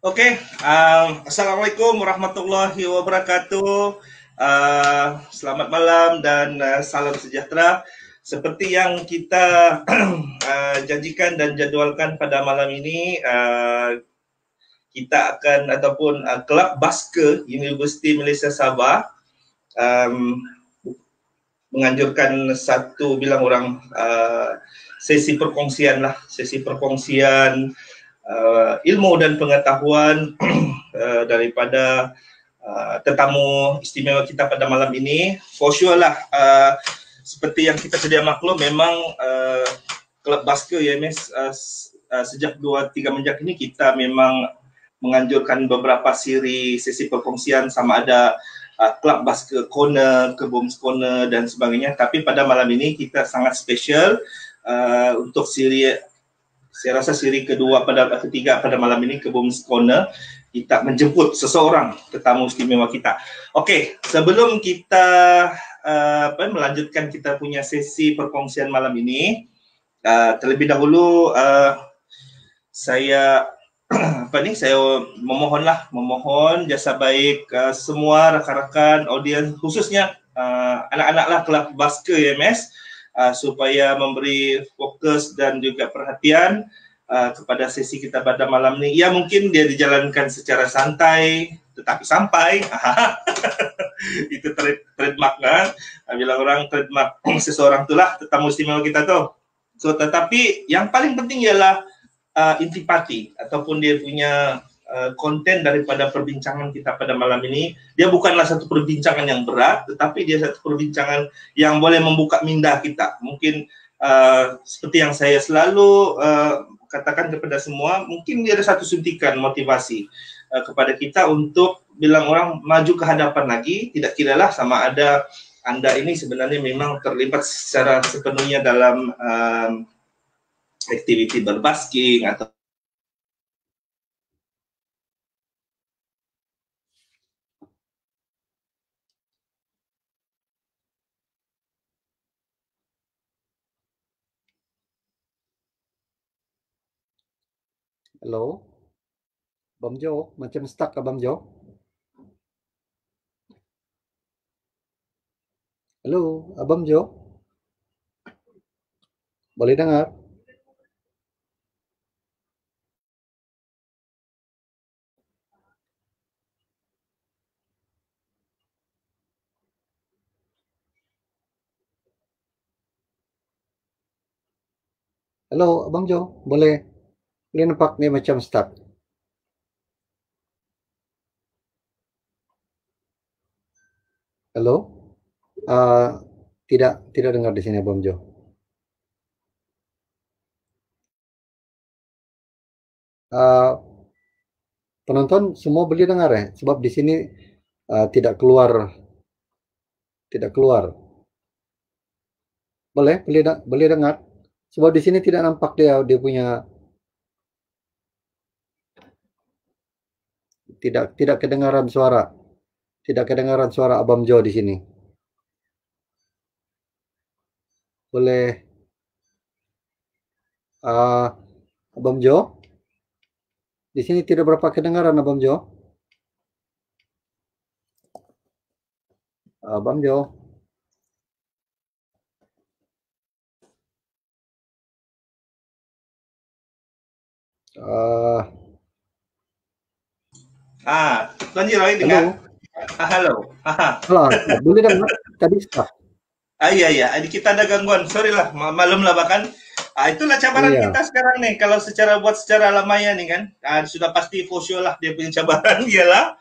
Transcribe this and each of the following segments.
Oke, Assalamualaikum warahmatullahi wabarakatuh. Selamat malam dan salam sejahtera. Seperti yang kita janjikan dan jadualkan pada malam ini, kita akan ataupun Kelab Basker Universiti Malaysia Sabah menganjurkan satu bilang orang sesi perkongsian ilmu dan pengetahuan daripada tetamu istimewa kita pada malam ini. For sure lah, seperti yang kita sedia maklum, memang Kelab Basker UMS sejak 2-3 menjak ini kita memang menganjurkan beberapa sesi perkongsian, sama ada Kelab Basker Corner, Keboms Corner dan sebagainya. Tapi pada malam ini kita sangat special untuk saya rasa siri ketiga pada malam ini, Keboms Corner, kita menjemput seseorang tetamu istimewa kita. Okey, sebelum kita melanjutkan kita punya sesi perkongsian malam ini, terlebih dahulu saya memohon jasa baik semua rakan-rakan audiens, khususnya anak-anaklah Kelab Basker UMS, supaya memberi fokus dan juga perhatian kepada sesi kita pada malam ini. Ya, mungkin dia dijalankan secara santai tetapi sampai. Itu trademark kan, bila orang trademark seseorang itulah tetamu istimewa kita tuh. So, tetapi yang paling penting ialah intipati ataupun dia punya konten daripada perbincangan kita pada malam ini. Dia bukanlah satu perbincangan yang berat, tetapi dia satu perbincangan yang boleh membuka minda kita. Mungkin seperti yang saya selalu katakan kepada semua, mungkin dia ada satu suntikan motivasi kepada kita untuk bilang orang maju ke hadapan lagi. Tidak kiralah sama ada Anda ini sebenarnya memang terlibat secara sepenuhnya dalam aktiviti berbasking atau Hello, Abang Jo, macam stuck Abang Jo. Halo, Abang Jo, boleh dengar? Halo, Abang Jo, boleh? Ini nampak ni macam stuck. Halo, tidak dengar di sini Abang Jo. Penonton semua boleh dengar ya? Sebab di sini tidak keluar. Boleh dengar? Sebab di sini tidak nampak dia punya, tidak kedengaran suara. Tidak kedengaran suara Abang Jo di sini. Boleh Abang Jo? Di sini tidak berapa kedengaran Abang Jo. Abang Jo. Tuan Ji Roy dengar? Halo. Boleh dengar? Tadi stop. Iya. Kita ada gangguan. Sorry lah, malum lah bahkan. Itulah cabaran kita sekarang nih. Kalau buat secara lamanya nih kan, sudah pasti for sure lah dia punya cabaran ialah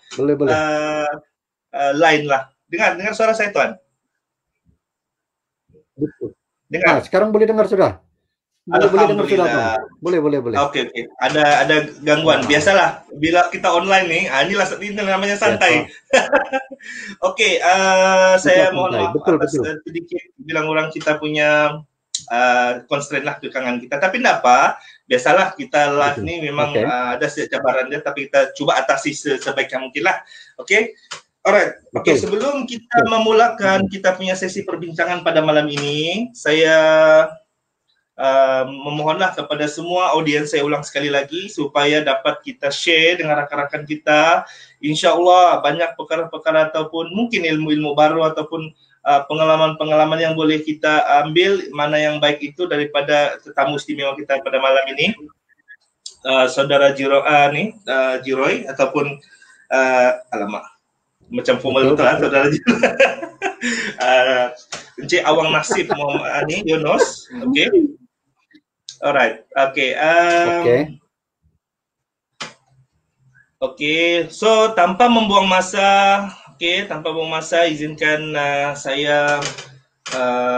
line lah. Dengar suara saya Tuan? Betul. Dengar. Sekarang boleh dengar sudah? Alhamdulillah. Boleh. Oke. Ada gangguan. Biasalah bila kita online nih. Inilah namanya santai. Oke, saya mohon maaf atas sedikit bilang orang kita punya constraint lah kekangan kita. Tapi tidak apa. Biasalah kita live nih memang ada cabarannya, tapi kita cuba atasi sebaik yang mungkin lah. Oke. Alright. Oke, sebelum kita memulakan kita punya sesi perbincangan pada malam ini, saya memohonlah kepada semua audiens, saya ulang sekali lagi, supaya dapat kita share dengan rakan-rakan kita. InsyaAllah banyak perkara-perkara ataupun mungkin ilmu-ilmu baru ataupun pengalaman-pengalaman yang boleh kita ambil, mana yang baik itu daripada tetamu istimewa kita pada malam ini, saudara Jiroy ataupun alamak macam formal betul lah saudara Jiroy. Encik Awang Nasib Muhammad Yunus. Okay. Alright. Okay. Okay. So tanpa membuang masa, izinkan saya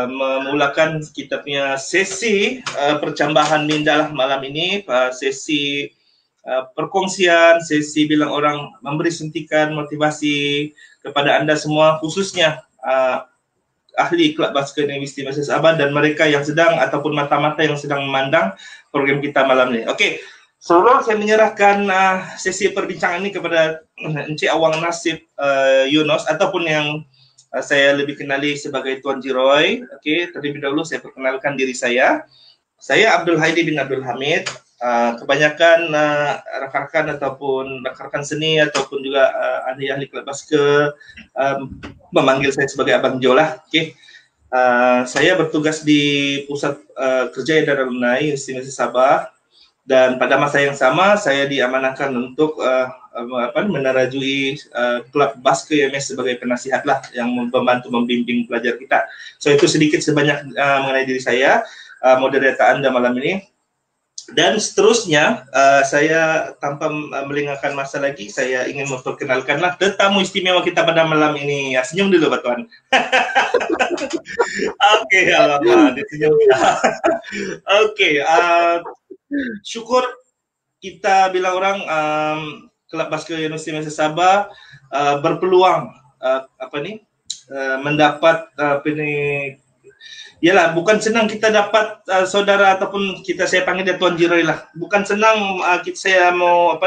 memulakan kita punya sesi percambahan minda lah malam ini, sesi perkongsian, sesi bilang orang, memberi suntikan motivasi kepada anda semua, khususnya ahli Kelab Basker Negeri Istimewa Sabah dan mereka yang sedang ataupun mata-mata yang sedang memandang program kita malam ini. Okey, sebelum saya menyerahkan sesi perbincangan ini kepada Encik Awang Nasib Yunus ataupun yang saya lebih kenali sebagai Tuan Jiroy. Okey, terlebih dahulu saya perkenalkan diri saya. Saya Abdul Haidi bin Abdul Hamid. Kebanyakan rakan-rakan ataupun rakan-rakan seni ataupun juga ahli-ahli Kelab Basker memanggil saya sebagai Abang Jo lah. Okay. Saya bertugas di Pusat Kerja Edaran Lunai Istimewa Sabah, dan pada masa yang sama saya diamanahkan untuk menerajui Kelab Basker IMS sebagai penasihat lah yang membantu membimbing pelajar kita. So itu sedikit sebanyak mengenai diri saya, moderator anda malam ini. Dan seterusnya, saya tanpa melengahkan masa lagi, saya ingin memperkenalkanlah tetamu istimewa kita pada malam ini. Ya, senyum dulu Pak Tuan. Okey, alamak, dia senyum. Okey, syukur kita bilang orang Kelab Basker Istimewa Sabah berpeluang mendapat yalah, bukan senang kita dapat saudara ataupun saya panggil dia Tuan Jiroy lah. Bukan senang saya mau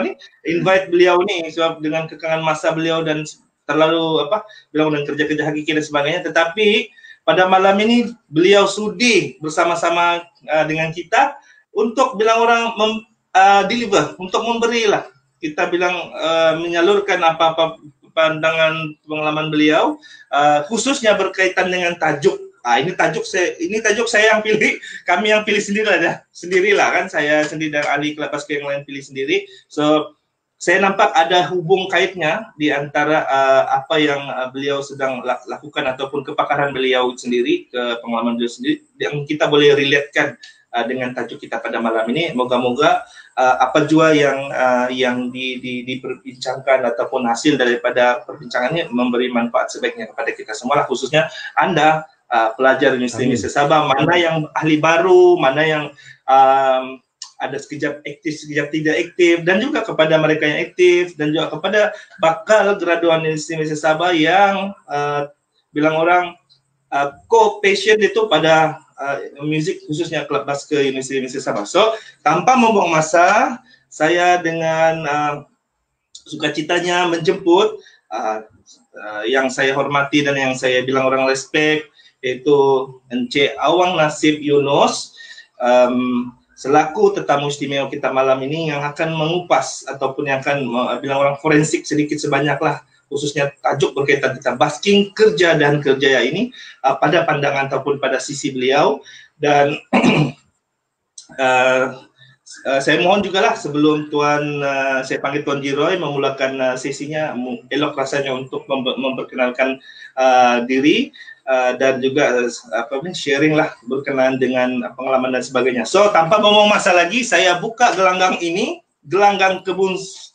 invite beliau ni sebab dengan kekangan masa beliau dan terlalu bilang dengan kerja-kerja hakiki dan sebagainya. Tetapi pada malam ini beliau sudi bersama-sama dengan kita untuk bilang orang deliver, untuk memberilah. Kita bilang menyalurkan apa-apa pandangan pengalaman beliau, khususnya berkaitan dengan tajuk. Ini tajuk saya yang pilih, kami yang pilih sendirilah kan, saya sendiri dan ahli Kelab Basker yang lain pilih sendiri. So saya nampak ada hubung kaitnya di antara apa yang beliau sedang lakukan ataupun kepakaran beliau sendiri, ke pengalaman beliau sendiri yang kita boleh relatekan dengan tajuk kita pada malam ini. Moga-moga apa jua yang diperbincangkan ataupun hasil daripada perbincangannya memberi manfaat sebaiknya kepada kita semua, khususnya anda pelajar Universiti Sabah, mana yang ahli baru, mana yang ada sekejap aktif, sekejap tidak aktif, dan juga kepada mereka yang aktif, dan juga kepada bakal graduan Universiti Sabah yang bilang orang co-passion itu pada muzik, khususnya Kelab Basker Universiti Sabah. So, tanpa membuang masa, saya dengan sukacitanya menjemput yang saya hormati dan yang saya bilang orang respect, yaitu Encik Awang Nasib Yunus, selaku tetamu istimewa kita malam ini yang akan mengupas ataupun yang akan bilang orang forensik sedikit sebanyak lah, khususnya tajuk berkaitan tentang basking kerja dan kerjaya ini pada pandangan ataupun pada sisi beliau. Dan saya mohon juga lah sebelum saya panggil Tuan Jiroy memulakan sesinya, elok rasanya untuk memperkenalkan diri dan juga sharing lah berkenaan dengan pengalaman dan sebagainya. So tanpa membuang masa lagi, saya buka gelanggang ini, gelanggang Kebums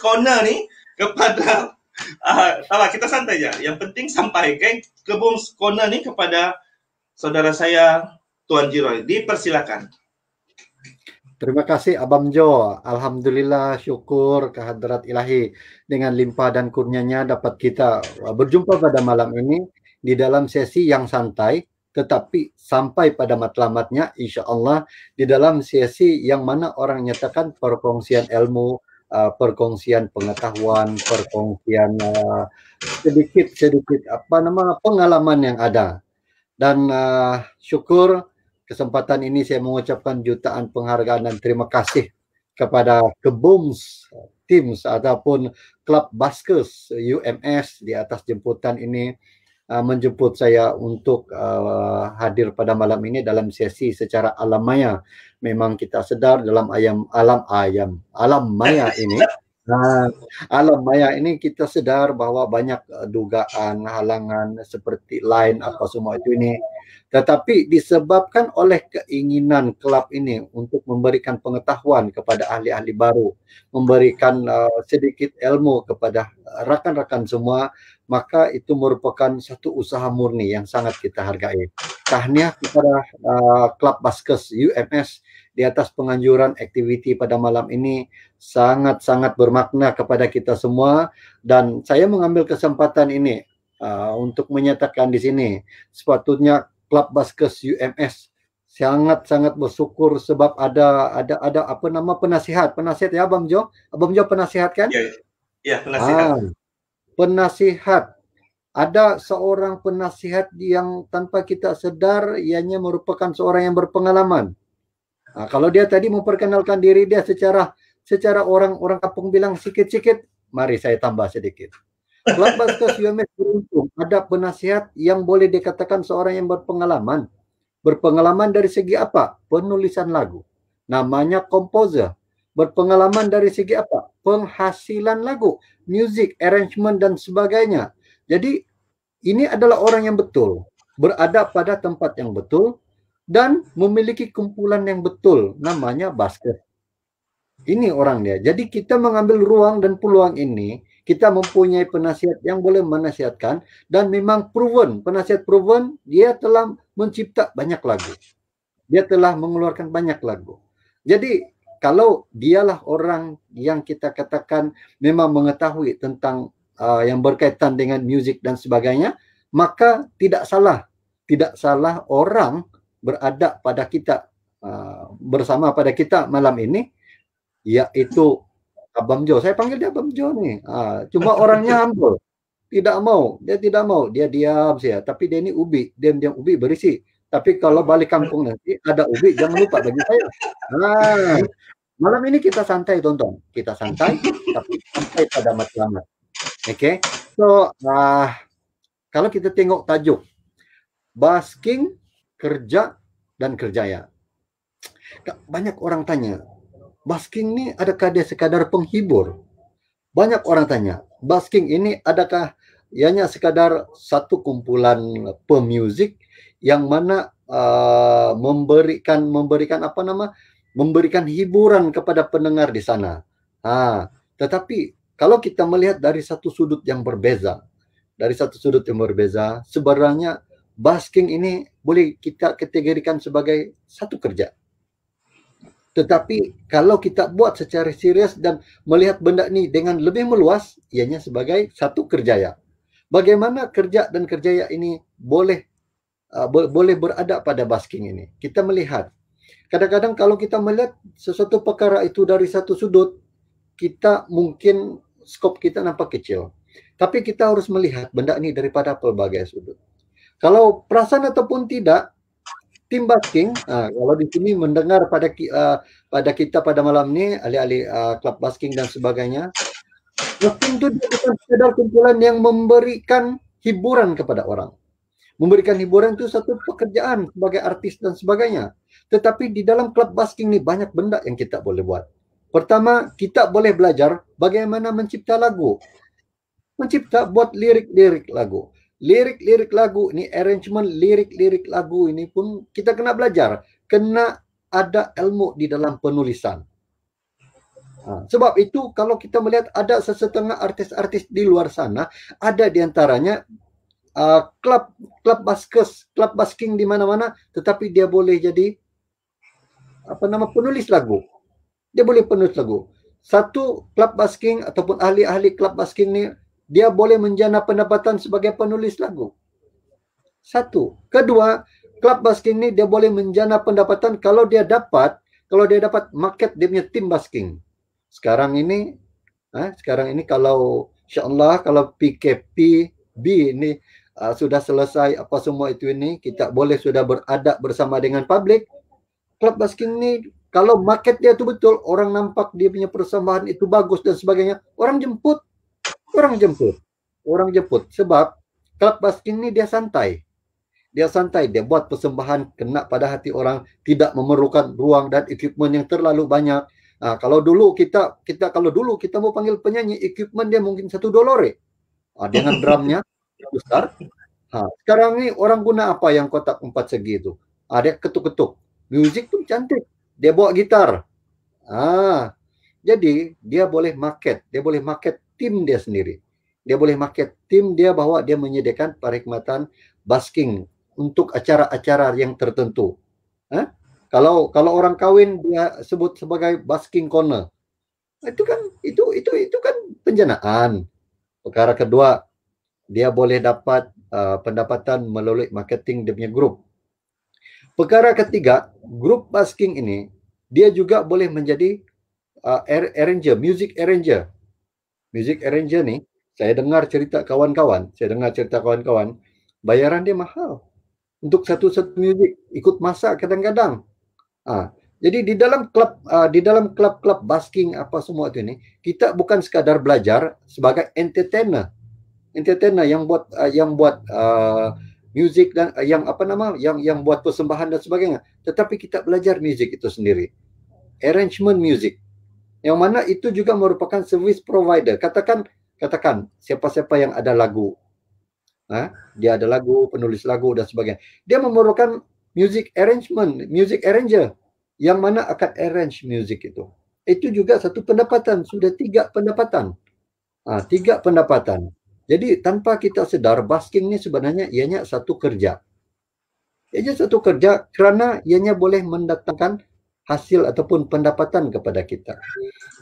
Corner ni kepada kita santai je. Yang penting sampaikan Kebums Corner ni kepada saudara saya Tuan Jiroy. Dipersilakan. Terima kasih Abang Jo. Alhamdulillah, syukur kehadrat ilahi. Dengan limpah dan kurnianya dapat kita berjumpa pada malam ini di dalam sesi yang santai, tetapi sampai pada matlamatnya insya-Allah di dalam sesi yang mana orang nyatakan perkongsian ilmu, perkongsian pengetahuan, perkongsian sedikit pengalaman yang ada. Dan syukur kesempatan ini saya mengucapkan jutaan penghargaan dan terima kasih kepada Kebums Teams ataupun Klub Baskers UMS di atas jemputan ini menjemput saya untuk hadir pada malam ini dalam sesi secara alam maya. Memang kita sedar dalam alam maya ini alam maya ini kita sedar bahwa banyak dugaan, halangan seperti lain apa semua itu ini. Tetapi disebabkan oleh keinginan klub ini untuk memberikan pengetahuan kepada ahli-ahli baru, memberikan sedikit ilmu kepada rakan-rakan semua, maka itu merupakan satu usaha murni yang sangat kita hargai. Tahniah kepada Klub Baskers UMS di atas penganjuran aktiviti pada malam ini, sangat-sangat bermakna kepada kita semua, dan saya mengambil kesempatan ini untuk menyatakan di sini sepatutnya Klub Baskers UMS sangat-sangat bersyukur sebab ada apa nama penasihat ya Abang Jo penasihat kan? Ya, penasihat. Penasihat. Ada seorang penasihat yang tanpa kita sedar ianya merupakan seorang yang berpengalaman. Kalau dia tadi memperkenalkan diri dia secara orang kampung bilang sikit-sikit, mari saya tambah sedikit. Klub Baskers UMS beruntung ada penasihat yang boleh dikatakan seorang yang berpengalaman. Berpengalaman dari segi apa? Penulisan lagu. Namanya komposer. Berpengalaman dari segi apa? Penghasilan lagu, music, arrangement dan sebagainya. Jadi ini adalah orang yang betul, berada pada tempat yang betul dan memiliki kumpulan yang betul, namanya Baskers. Ini orang dia. Jadi kita mengambil ruang dan peluang ini, kita mempunyai penasihat yang boleh menasihatkan dan memang proven, penasihat proven, dia telah mencipta banyak lagu. Dia telah mengeluarkan banyak lagu. Jadi kalau dialah orang yang kita katakan memang mengetahui tentang yang berkaitan dengan musik dan sebagainya, maka tidak salah orang berada pada kita bersama pada kita malam ini, yaitu Abang Jo. Saya panggil dia Abang Jo nih. Cuma orangnya humble. Dia tidak mau. Dia diam saja. Tapi dia ini ubi. Diam-diam ubi berisi. Tapi kalau balik kampung nanti ada ubi, jangan lupa bagi saya. Malam ini kita santai, tonton. Kita santai, tapi sampai pada matlamat. Oke. So, kalau kita tengok tajuk basking, kerja, dan kerjaya. Banyak orang tanya, basking ini adakah dia sekadar penghibur? Banyak orang tanya, basking ini adakah ianya sekadar satu kumpulan pemuzik yang mana memberikan hiburan kepada pendengar di sana. Tetapi kalau kita melihat dari satu sudut yang berbeza, sebenarnya basking ini boleh kita kategorikan sebagai satu kerja. Tetapi kalau kita buat secara serius dan melihat benda ini dengan lebih meluas, ianya sebagai satu kerjaya. Bagaimana kerja dan kerjaya ini boleh berada pada basking ini? Kita melihat, kadang-kadang kalau kita melihat sesuatu perkara itu dari satu sudut, kita mungkin skop kita nampak kecil. Tapi kita harus melihat benda ini daripada pelbagai sudut. Kalau perasan ataupun tidak, tim basking, kalau di sini mendengar pada kita pada malam ini, ahli-ahli klub basking dan sebagainya, basking itu bukan sekedar kumpulan yang memberikan hiburan kepada orang. Memberikan hiburan itu satu pekerjaan sebagai artis dan sebagainya. Tetapi di dalam klub basking ini banyak benda yang kita boleh buat. Pertama, kita boleh belajar bagaimana mencipta lagu. Buat lirik-lirik lagu. Lirik-lirik lagu ini, arrangement lirik-lirik lagu ini pun kita kena belajar. Kena ada ilmu di dalam penulisan. Sebab itu kalau kita melihat ada sesetengah artis-artis di luar sana, ada diantaranya klub basking di mana-mana, tetapi dia boleh jadi penulis lagu. Dia boleh penulis lagu. Satu, klub basking ataupun ahli-ahli klub basking ni, dia boleh menjana pendapatan sebagai penulis lagu. Satu. Kedua, klub basking ni dia boleh menjana pendapatan kalau dia dapat market dia punya tim basking. Sekarang ini kalau insya-Allah kalau PKPB ini sudah selesai apa semua itu ini, kita boleh sudah beradab bersama dengan publik. Klub basking ini kalau market dia itu betul, orang nampak dia punya persembahan itu bagus dan sebagainya, orang jemput. Sebab klub basking ini dia santai. Dia buat persembahan kena pada hati orang, tidak memerlukan ruang dan equipment yang terlalu banyak. Kalau dulu kita mau panggil penyanyi, equipment dia mungkin $1 dengan drumnya besar. Sekarang ini orang guna apa yang kotak 4 segi itu? Dia ketuk-ketuk. Musik pun cantik. Dia bawa gitar. Jadi dia boleh market tim dia sendiri. Dia boleh market tim dia bahwa dia menyediakan perkhidmatan basking untuk acara-acara yang tertentu. Kalau orang kawin dia sebut sebagai basking corner. Itu kan penjanaan. Perkara kedua, dia boleh dapat pendapatan melalui marketing dia punya grup. Perkara ketiga, grup basking ini dia juga boleh menjadi arranger, music arranger. Music arranger ni, saya dengar cerita kawan-kawan, bayaran dia mahal. Untuk satu music, ikut masak kadang-kadang. Jadi di dalam klub basking apa semua itu ni, kita bukan sekadar belajar sebagai entertainer yang buat music dan yang buat persembahan dan sebagainya, tetapi kita belajar music itu sendiri, arrangement music, yang mana itu juga merupakan service provider. Katakan siapa-siapa yang ada lagu, dia ada lagu, penulis lagu dan sebagainya, dia memerlukan music arranger yang mana akan arrange music itu. Itu juga satu pendapatan, sudah 3 pendapatan. 3 pendapatan. Jadi tanpa kita sedar, basking ini sebenarnya ianya satu kerja. Kerana ianya boleh mendatangkan hasil ataupun pendapatan kepada kita.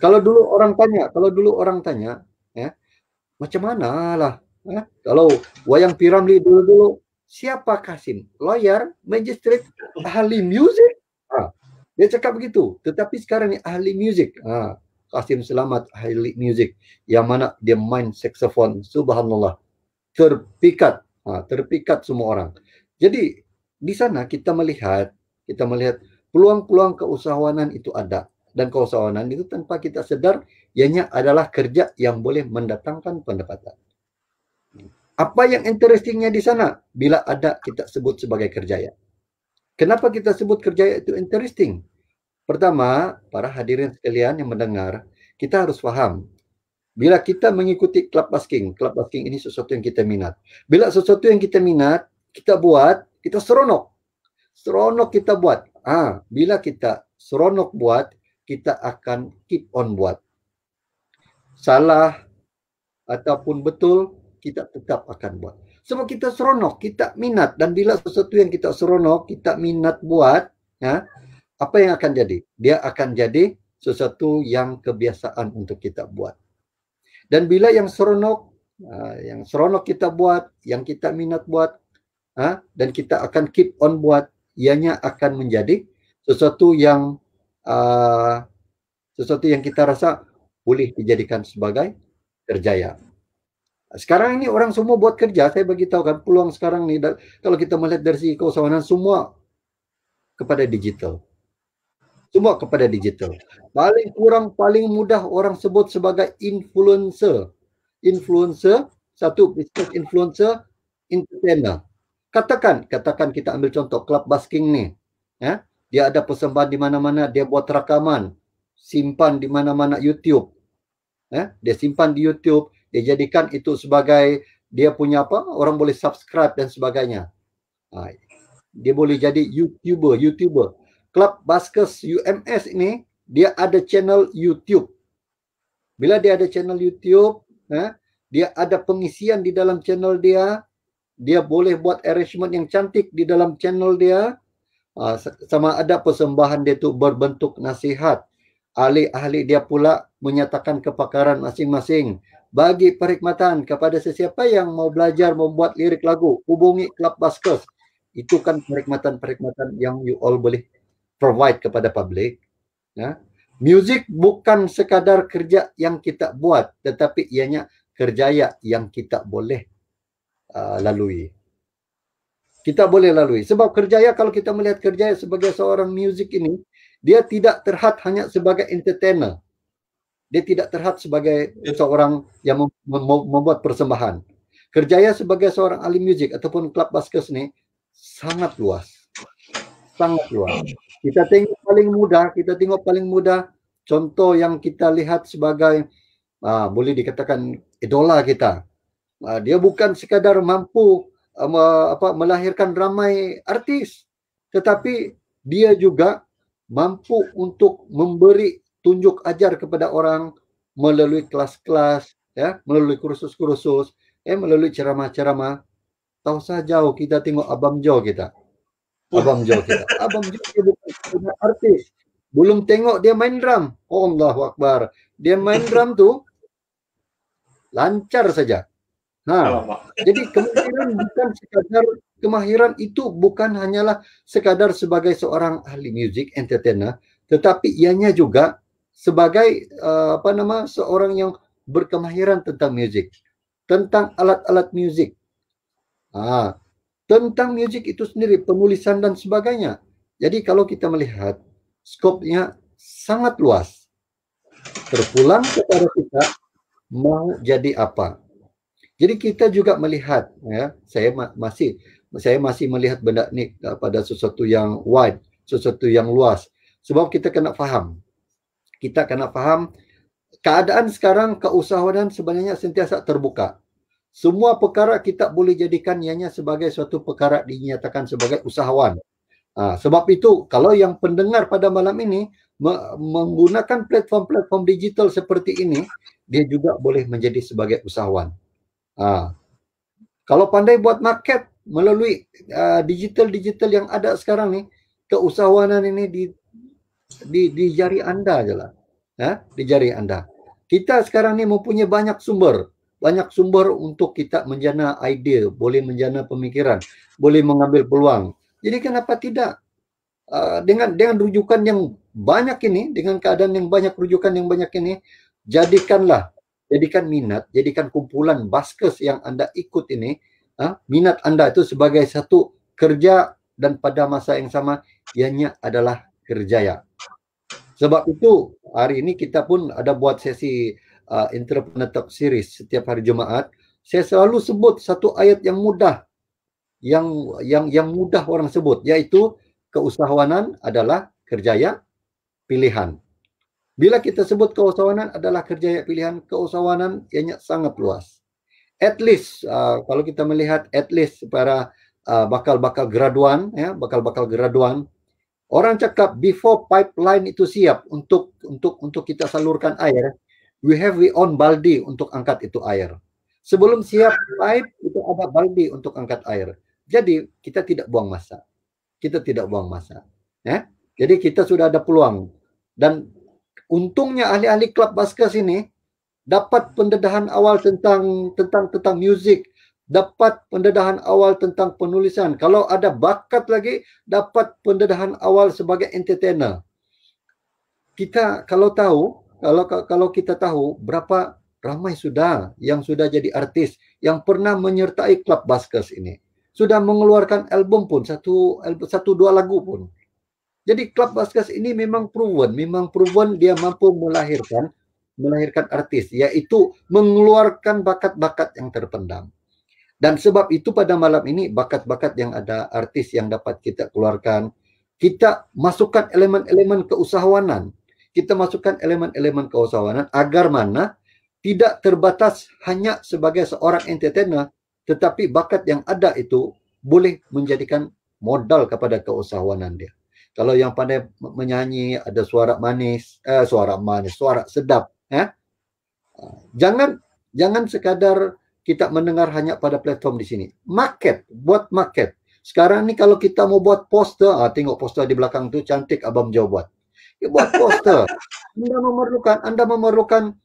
Kalau dulu orang tanya, macam mana lah? Kalau wayang Piramli dulu, siapa Kasim? Lawyer, magistrate, ahli music? Dia cakap begitu. Tetapi sekarang ni ahli music. Kasim Selamat ahli music, yang mana dia main saxophone, subhanallah, terpikat semua orang. Jadi di sana kita melihat peluang-peluang keusahawanan itu ada, dan keusahawanan itu tanpa kita sedar ianya adalah kerja yang boleh mendatangkan pendapatan. Apa yang interestingnya di sana? Bila ada kita sebut sebagai kerjaya. Kenapa kita sebut kerjaya itu interesting? Pertama, para hadirin sekalian yang mendengar, kita harus faham. Bila kita mengikuti klub basking ini sesuatu yang kita minat. Bila sesuatu yang kita minat, kita buat, kita seronok. Kita buat. Bila kita seronok buat, kita akan keep on buat. Salah ataupun betul, kita tetap akan buat. Sebab kita seronok, kita minat. Dan bila sesuatu yang kita seronok, kita minat buat, apa yang akan jadi? Dia akan jadi sesuatu yang kebiasaan untuk kita buat. Dan bila yang seronok kita buat, yang kita minat buat, dan kita akan keep on buat, ianya akan menjadi sesuatu yang kita rasa boleh dijadikan sebagai kerjaya. Sekarang ini orang semua buat kerja, saya bagi tahu kan peluang sekarang ni, kalau kita melihat dari segi keusahawanan, semua kepada digital. Paling kurang, paling mudah orang sebut sebagai influencer. Satu business influencer, entertainer. Katakan kita ambil contoh klub basking ni. Dia ada persembahan di mana-mana, dia buat rakaman, simpan di mana-mana YouTube. Dia simpan di YouTube, dia jadikan itu sebagai dia punya orang boleh subscribe dan sebagainya. Dia boleh jadi YouTuber. Klub Baskers UMS ini, dia ada channel YouTube. Bila dia ada channel YouTube, dia ada pengisian di dalam channel dia, dia boleh buat arrangement yang cantik di dalam channel dia, sama ada persembahan dia tu berbentuk nasihat. Ahli-ahli dia pula menyatakan kepakaran masing-masing. Bagi perkhidmatan kepada sesiapa yang mau belajar membuat lirik lagu, hubungi Klub Baskers. Itu kan perkhidmatan yang you all boleh provide kepada publik. Music bukan sekadar kerja yang kita buat, tetapi ianya kerjaya yang kita boleh lalui. Kita boleh lalui. Sebab Kerjaya, kalau kita melihat Kerjaya sebagai seorang music ini, dia tidak terhad hanya sebagai entertainer. Dia tidak terhad sebagai seorang yang membuat persembahan. Kerjaya sebagai seorang ahli muzik ataupun klub baskers ni sangat luas. Sangat luas. Kita tengok paling mudah, contoh yang kita lihat sebagai boleh dikatakan idola kita. Dia bukan sekadar mampu melahirkan ramai artis, tetapi dia juga mampu untuk memberi tunjuk ajar kepada orang melalui kelas-kelas, ya, melalui kursus-kursus, melalui ceramah-ceramah. Tahu saja kita tengok Abang Jo kita. Abang Jo dia bukan artis. Belum tengok dia main drum. Allahu Akbar. Dia main drum tu lancar saja. Jadi kemahiran itu bukan hanyalah sekadar sebagai seorang ahli music entertainer, tetapi ianya juga sebagai seorang yang berkemahiran tentang music, tentang alat-alat music, tentang music itu sendiri, penulisan dan sebagainya. Jadi kalau kita melihat skopnya sangat luas. Terpulang kepada kita mau jadi apa. Jadi kita juga melihat, ya, saya masih melihat benda ni pada sesuatu yang wide, sesuatu yang luas. Sebab kita kena faham. Kita kena faham keadaan sekarang keusahawanan sebenarnya sentiasa terbuka. Semua perkara kita boleh jadikan ianya sebagai suatu perkara dinyatakan sebagai usahawan. Sebab itu kalau yang pendengar pada malam ini menggunakan platform-platform digital seperti ini, dia juga boleh menjadi sebagai usahawan. Kalau pandai buat market melalui digital yang ada sekarang ni, keusahawanan ini di jari anda je lah. Di jari anda. Kita sekarang ni mempunyai banyak sumber untuk kita menjana idea, boleh menjana pemikiran, boleh mengambil peluang. Jadi kenapa tidak dengan rujukan yang banyak ini, dengan keadaan yang banyak, rujukan yang banyak ini, jadikan minat, jadikan kumpulan baskers yang anda ikut ini, minat anda itu sebagai satu kerja, dan pada masa yang sama ianya adalah Kerjaya. Sebab itu hari ini kita pun ada buat sesi Entrepreneur Talk Series setiap hari Jumaat. Saya selalu sebut satu ayat yang mudah, yang mudah orang sebut, yaitu keusahawanan adalah Kerjaya pilihan. Bila kita sebut keusahawanan adalah Kerjaya pilihan, keusahawanan ianya sangat luas. At least kalau kita melihat at least para bakal-bakal graduan, ya, bakal-bakal graduan, orang cakap before pipeline itu siap untuk kita salurkan air, we have we on baldi untuk angkat itu air. Sebelum siap pipe itu ada baldi untuk angkat air. Jadi kita tidak buang masa. Ya? Jadi kita sudah ada peluang, dan untungnya ahli-ahli klub baskers ini dapat pendedahan awal tentang music, dapat pendedahan awal tentang penulisan. Kalau ada bakat lagi, dapat pendedahan awal sebagai entertainer. Kita kalau kita tahu berapa ramai yang sudah jadi artis yang pernah menyertai klub baskers ini, sudah mengeluarkan album pun, satu dua lagu pun. Jadi klub baskers ini memang proven dia mampu melahirkan artis, yaitu mengeluarkan bakat-bakat yang terpendam. Dan sebab itu pada malam ini bakat-bakat yang ada, artis yang dapat kita keluarkan, kita masukkan elemen-elemen keusahawanan. Agar mana tidak terbatas hanya sebagai seorang entertainer, tetapi bakat yang ada itu boleh menjadikan modal kepada keusahawanan dia. Kalau yang pandai menyanyi, ada suara sedap, ya. Jangan sekadar kita mendengar hanya pada platform di sini. Buat market. Sekarang ni kalau kita mau buat poster, tengok poster di belakang tu cantik, Abang Jo buat. Buat poster. Anda memerlukan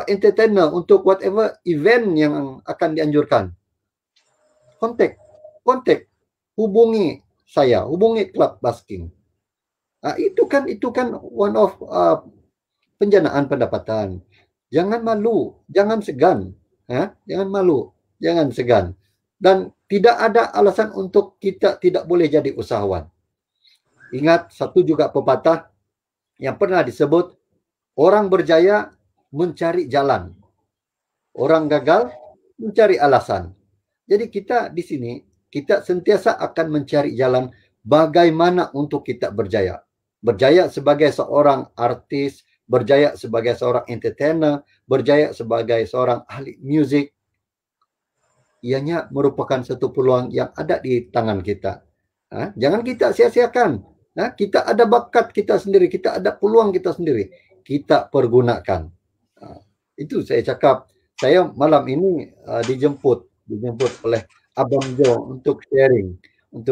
entertainer untuk whatever event yang akan dianjurkan. Kontak, hubungi saya, hubungi Klub Basking. Itu kan one of penjanaan pendapatan. Jangan malu, jangan segan, jangan malu, jangan segan. dan tidak ada alasan untuk kita tidak boleh jadi usahawan. Ingat, satu juga pepatah yang pernah disebut, orang berjaya mencari jalan, orang gagal mencari alasan. Jadi kita di sini, kita sentiasa akan mencari jalan bagaimana untuk kita berjaya. Berjaya sebagai seorang artis, berjaya sebagai seorang entertainer, berjaya sebagai seorang ahli musik, ianya merupakan satu peluang yang ada di tangan kita. Jangan kita sia-siakan. Kita ada bakat kita sendiri, kita ada peluang kita sendiri. Kita pergunakan. Itu saya cakap. Saya malam ini dijemput oleh Abang Jo untuk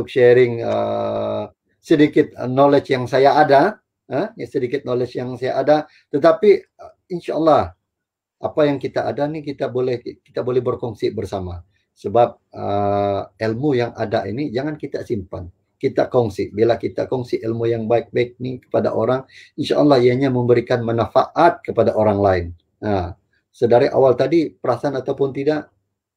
sharing sedikit knowledge yang saya ada, tetapi insya Allah apa yang kita ada nih kita boleh berkongsi bersama, sebab ilmu yang ada ini jangan kita simpan, kita kongsi. Bila kita kongsi ilmu yang baik-baik nih kepada orang, insya Allah ianya memberikan manfaat kepada orang lain. Sedari awal tadi, perasan ataupun tidak,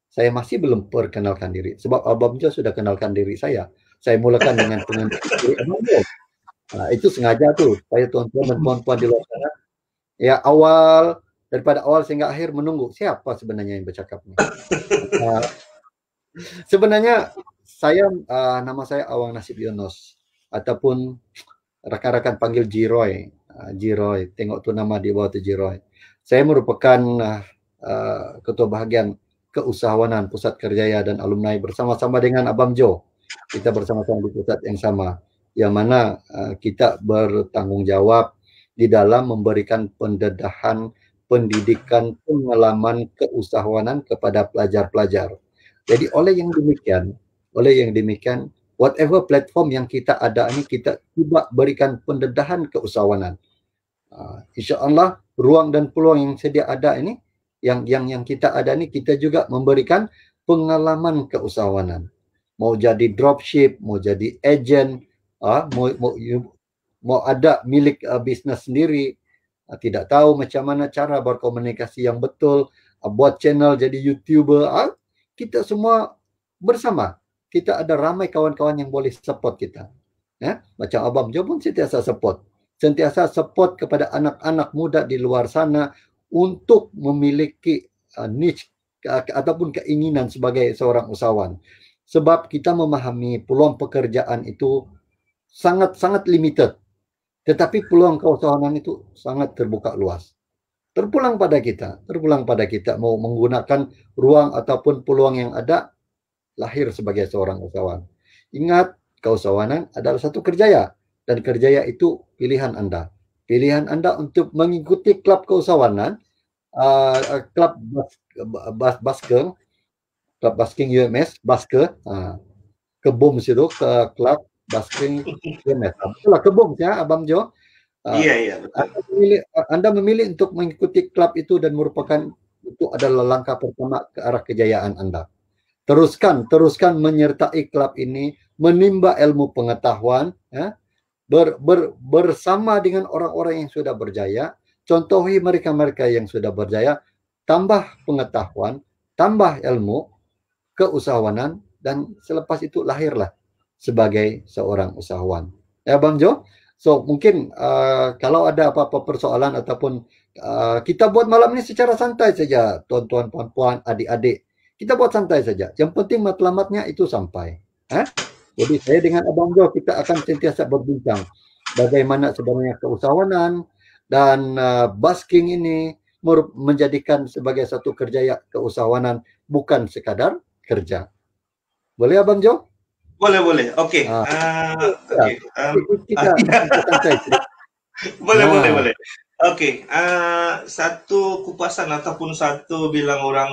saya masih belum perkenalkan diri. Sebab Abang Jo sudah kenalkan diri saya. Saya mulakan dengan pengenalian diri Abang Jo. Itu sengaja tuh, supaya tuan-tuan dan puan-puan di luar sana, ya daripada awal sehingga akhir menunggu siapa sebenarnya yang bercakap nih. Sebenarnya saya nama saya Awang Nasib Yunus, ataupun rekan-rekan panggil Jiroy. Jiroy, tengok tuh nama di bawah tuh Jiroy. Saya merupakan ketua bahagian keusahawanan Pusat Kerjaya dan Alumni bersama-sama dengan Abang Jo. Kita bersama-sama di pusat yang sama, yang mana kita bertanggung jawab di dalam memberikan pendedahan, pendidikan, pengalaman keusahawanan kepada pelajar-pelajar. Jadi oleh yang demikian, whatever platform yang kita ada ini, kita coba berikan pendedahan keusahawanan. Insya Allah ruang dan peluang yang sedia ada ini, yang kita ada ini, kita juga memberikan pengalaman keusahawanan. Mau jadi dropship, mau jadi agent, mau ada milik bisnis sendiri, tidak tahu macam mana cara berkomunikasi yang betul, buat channel jadi YouTuber, kita semua bersama. Kita ada ramai kawan-kawan yang boleh support kita. Macam Abang Jo pun sentiasa support kepada anak-anak muda di luar sana untuk memiliki niche ataupun keinginan sebagai seorang usahawan. Sebab kita memahami peluang pekerjaan itu sangat-sangat limited. Tetapi peluang keusahawanan itu sangat terbuka luas. Terpulang pada kita mau menggunakan ruang ataupun peluang yang ada, lahir sebagai seorang usahawan. Ingat, keusahawanan adalah satu kerjaya. Dan kerjaya itu pilihan Anda. Pilihan Anda untuk mengikuti klub keusahawanan, klub basking UMS, baske, ke BOM situ, ke klub basking UMS. Itulah ke BOM ya, Abang Jo. Iya. Anda memilih untuk mengikuti klub itu dan merupakan itu adalah langkah pertama ke arah kejayaan Anda. Teruskan menyertai klub ini, menimba ilmu pengetahuan, bersama dengan orang-orang yang sudah berjaya, contohi mereka-mereka yang sudah berjaya, tambah pengetahuan, tambah ilmu, keusahawanan, dan selepas itu lahirlah sebagai seorang usahawan. Ya Bang Jo? So mungkin kalau ada apa-apa persoalan ataupun kita buat malam ini secara santai saja, tuan-tuan, puan-puan, adik-adik. Kita buat santai saja. Yang penting matlamatnya itu sampai. Jadi saya dengan Abang Jo kita akan sentiasa berbincang bagaimana sebenarnya keusahawanan dan basking ini menjadikan sebagai satu kerjaya keusahawanan, bukan sekadar kerja. Boleh Abang Jo? Boleh. Oke. Boleh. Oke. Satu kupasan ataupun satu bilang orang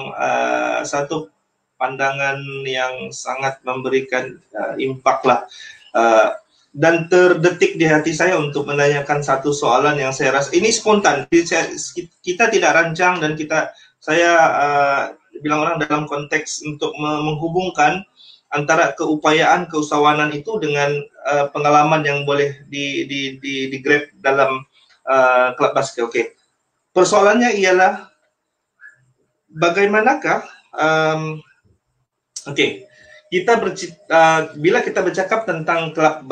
satu pandangan yang sangat memberikan impak lah, dan terdetik di hati saya untuk menanyakan satu soalan yang saya rasa ini spontan. Kita tidak rancang dan saya bilang orang dalam konteks untuk menghubungkan antara keupayaan keusahawanan itu dengan pengalaman yang boleh di grab dalam klub basket. Oke. Persoalannya ialah bagaimanakah Okey. Bila kita bercakap tentang kelab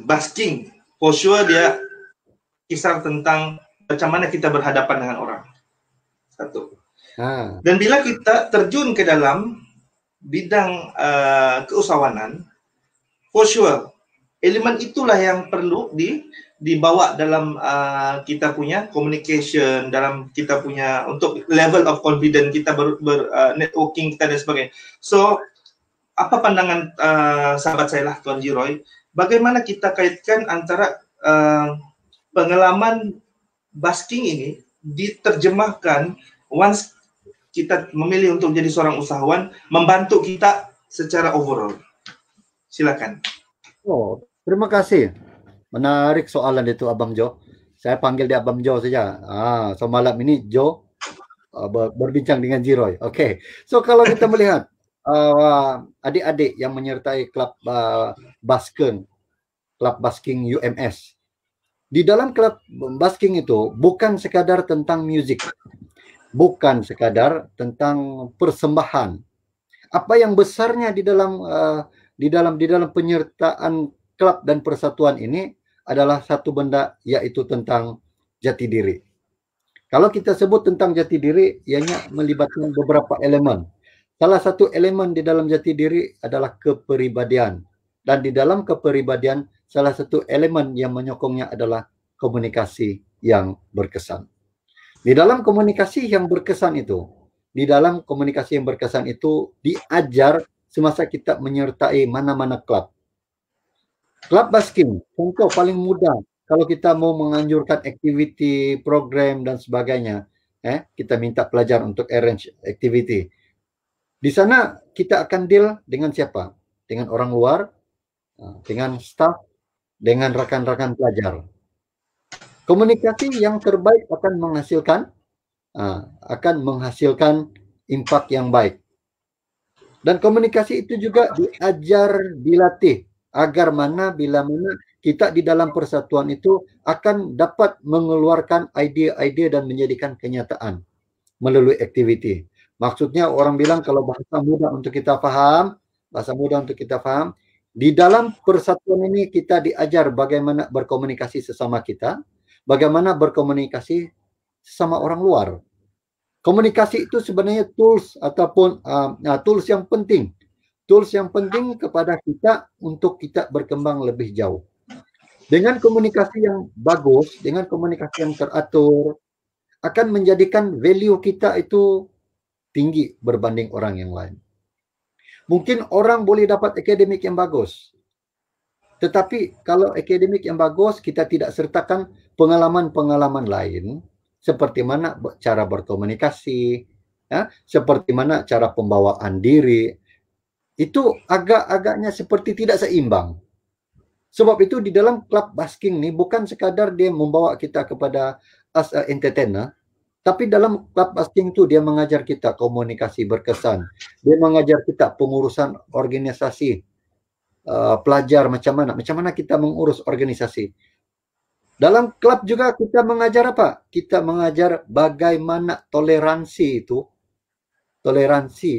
basking, for sure dia kisah tentang macam mana kita berhadapan dengan orang. Satu. Dan bila kita terjun ke dalam bidang keusahawanan, for sure elemen itulah yang perlu dibawa dalam kita punya communication, dalam kita punya untuk level of confidence kita networking kita dan sebagainya. So apa pandangan sahabat saya lah Tuan Jiroy, bagaimana kita kaitkan antara pengalaman basking ini diterjemahkan once kita memilih untuk jadi seorang usahawan, membantu kita secara overall. Silakan. Oh, terima kasih. Menarik soalan itu Abang Jo. Saya panggil dia Abang Jo saja. So malam ini Jo berbincang dengan Jiroy. Oke. So kalau kita melihat adik-adik yang menyertai klub basking UMS. Di dalam klub basking itu bukan sekadar tentang musik. Bukan sekadar tentang persembahan. Apa yang besarnya di dalam penyertaan klub dan persatuan ini adalah satu benda, yaitu tentang jati diri. Kalau kita sebut tentang jati diri, ianya melibatkan beberapa elemen. Salah satu elemen di dalam jati diri adalah kepribadian. Dan di dalam kepribadian, salah satu elemen yang menyokongnya adalah komunikasi yang berkesan. Di dalam komunikasi yang berkesan itu, diajar semasa kita menyertai mana-mana klub. Klub basking, contoh paling mudah, kalau kita mau menganjurkan aktiviti, program, dan sebagainya, kita minta pelajar untuk arrange activity. Di sana kita akan deal dengan siapa? Dengan orang luar, dengan staff, dengan rekan-rekan pelajar. Komunikasi yang terbaik akan menghasilkan impak yang baik. Dan komunikasi itu juga diajar, dilatih, agar bila mana kita di dalam persatuan itu akan dapat mengeluarkan ide-ide dan menjadikan kenyataan melalui aktiviti. Maksudnya orang bilang kalau bahasa mudah untuk kita faham, di dalam persatuan ini kita diajar bagaimana berkomunikasi sesama kita, bagaimana berkomunikasi sama orang luar. Komunikasi itu sebenarnya tools yang penting. Tools yang penting kepada kita untuk kita berkembang lebih jauh. Dengan komunikasi yang bagus, dengan komunikasi yang teratur, akan menjadikan value kita itu tinggi berbanding orang yang lain. Mungkin orang boleh dapat akademik yang bagus, tetapi kalau akademik yang bagus, kita tidak sertakan pengalaman-pengalaman lain, seperti mana cara berkomunikasi, seperti mana cara pembawaan diri, itu agak-agaknya seperti tidak seimbang. Sebab itu di dalam klub basking ni bukan sekadar dia membawa kita kepada as a entertainer, tapi dalam klub basking tu dia mengajar kita komunikasi berkesan. Dia mengajar kita pengurusan organisasi, pelajar macam mana kita mengurus organisasi. Dalam klub juga kita mengajar apa? Kita mengajar bagaimana toleransi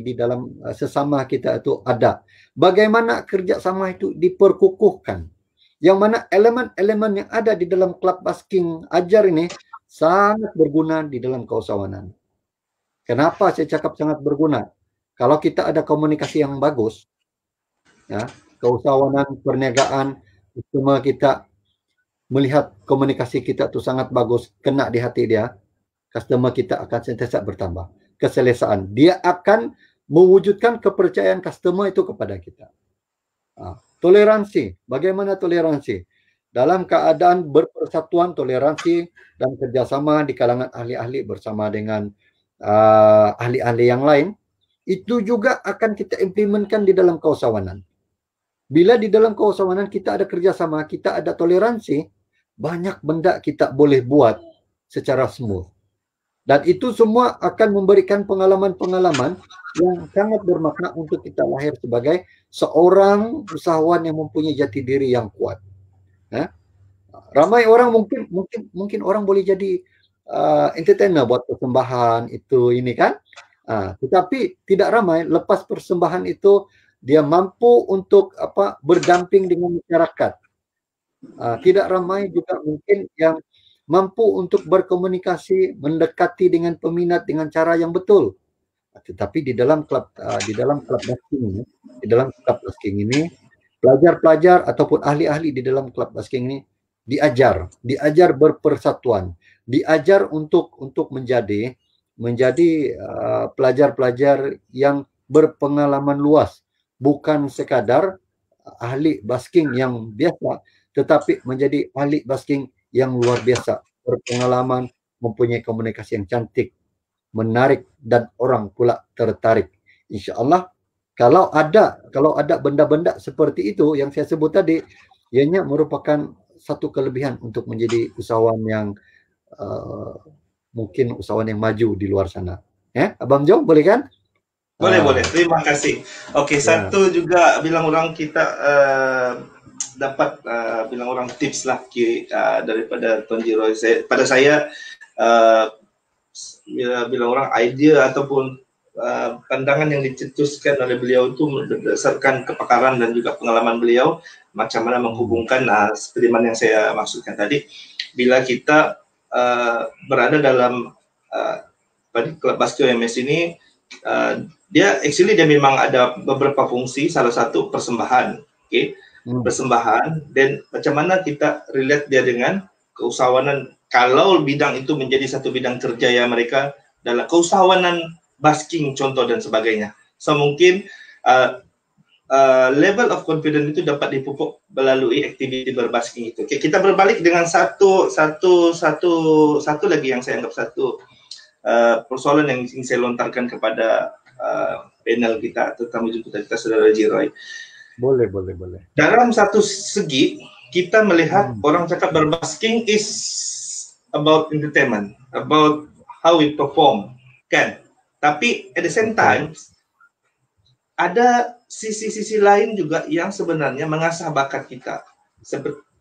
di dalam sesama kita itu ada. Bagaimana kerjasama itu diperkukuhkan. Yang mana elemen-elemen yang ada di dalam klub basking ajar ini sangat berguna di dalam keusahawanan. Kenapa saya cakap sangat berguna? Kalau kita ada komunikasi yang bagus, keusahawanan, perniagaan, semua kita melihat komunikasi kita itu sangat bagus, kena di hati dia, customer kita akan sentiasa bertambah. Keselesaan. Dia akan mewujudkan kepercayaan customer itu kepada kita. Toleransi. Bagaimana toleransi? Dalam keadaan berpersatuan, toleransi dan kerjasama di kalangan ahli-ahli bersama dengan ahli-ahli yang lain, itu juga akan kita implementkan di dalam keusahawanan. Bila di dalam keusahawanan kita ada kerjasama, kita ada toleransi, banyak benda kita boleh buat secara smooth. Dan itu semua akan memberikan pengalaman-pengalaman yang sangat bermakna untuk kita lahir sebagai seorang usahawan yang mempunyai jati diri yang kuat. Ramai orang mungkin orang boleh jadi entertainer buat persembahan itu ini kan. Tetapi tidak ramai lepas persembahan itu dia mampu untuk berdamping dengan masyarakat. Tidak ramai juga mungkin yang mampu untuk berkomunikasi, mendekati dengan peminat dengan cara yang betul. Tetapi di dalam klub basking ini, pelajar-pelajar ataupun ahli-ahli di dalam klub basking ini diajar berpersatuan, diajar untuk menjadi pelajar-pelajar yang berpengalaman luas, bukan sekadar ahli basking yang biasa, tetapi menjadi ahli basking yang luar biasa, berpengalaman, mempunyai komunikasi yang cantik, menarik, dan orang pula tertarik. Insya Allah kalau ada benda-benda seperti itu yang saya sebut tadi, ianya merupakan satu kelebihan untuk menjadi usahawan yang mungkin usahawan yang maju di luar sana. Abang Jo, boleh kan? Boleh. Terima kasih. Oke, satu juga bilang orang kita dapat bilang orang tips lah daripada Tuan Jiroy. Pada saya bilang orang idea ataupun pandangan yang dicetuskan oleh beliau itu berdasarkan kepakaran dan juga pengalaman beliau, macam mana menghubungkan seperti mana yang saya maksudkan tadi. Bila kita berada dalam klub basket UMS ini, dia memang ada beberapa fungsi. Salah satu persembahan, persembahan, dan macam mana kita relate dia dengan keusahawanan. Kalau bidang itu menjadi satu bidang kerja yang mereka dalam keusahawanan basking contoh dan sebagainya. So mungkin level of confidence itu dapat dipupuk melalui aktiviti berbasking itu. Kita berbalik dengan satu lagi yang saya anggap satu persoalan yang ingin saya lontarkan kepada panel kita, terutama jemputan kita Saudara Jiroy. Boleh. Dalam satu segi kita melihat orang cakap berbasking is about entertainment, about how we perform, kan? Tapi at the same time ada sisi-sisi lain juga yang sebenarnya mengasah bakat kita.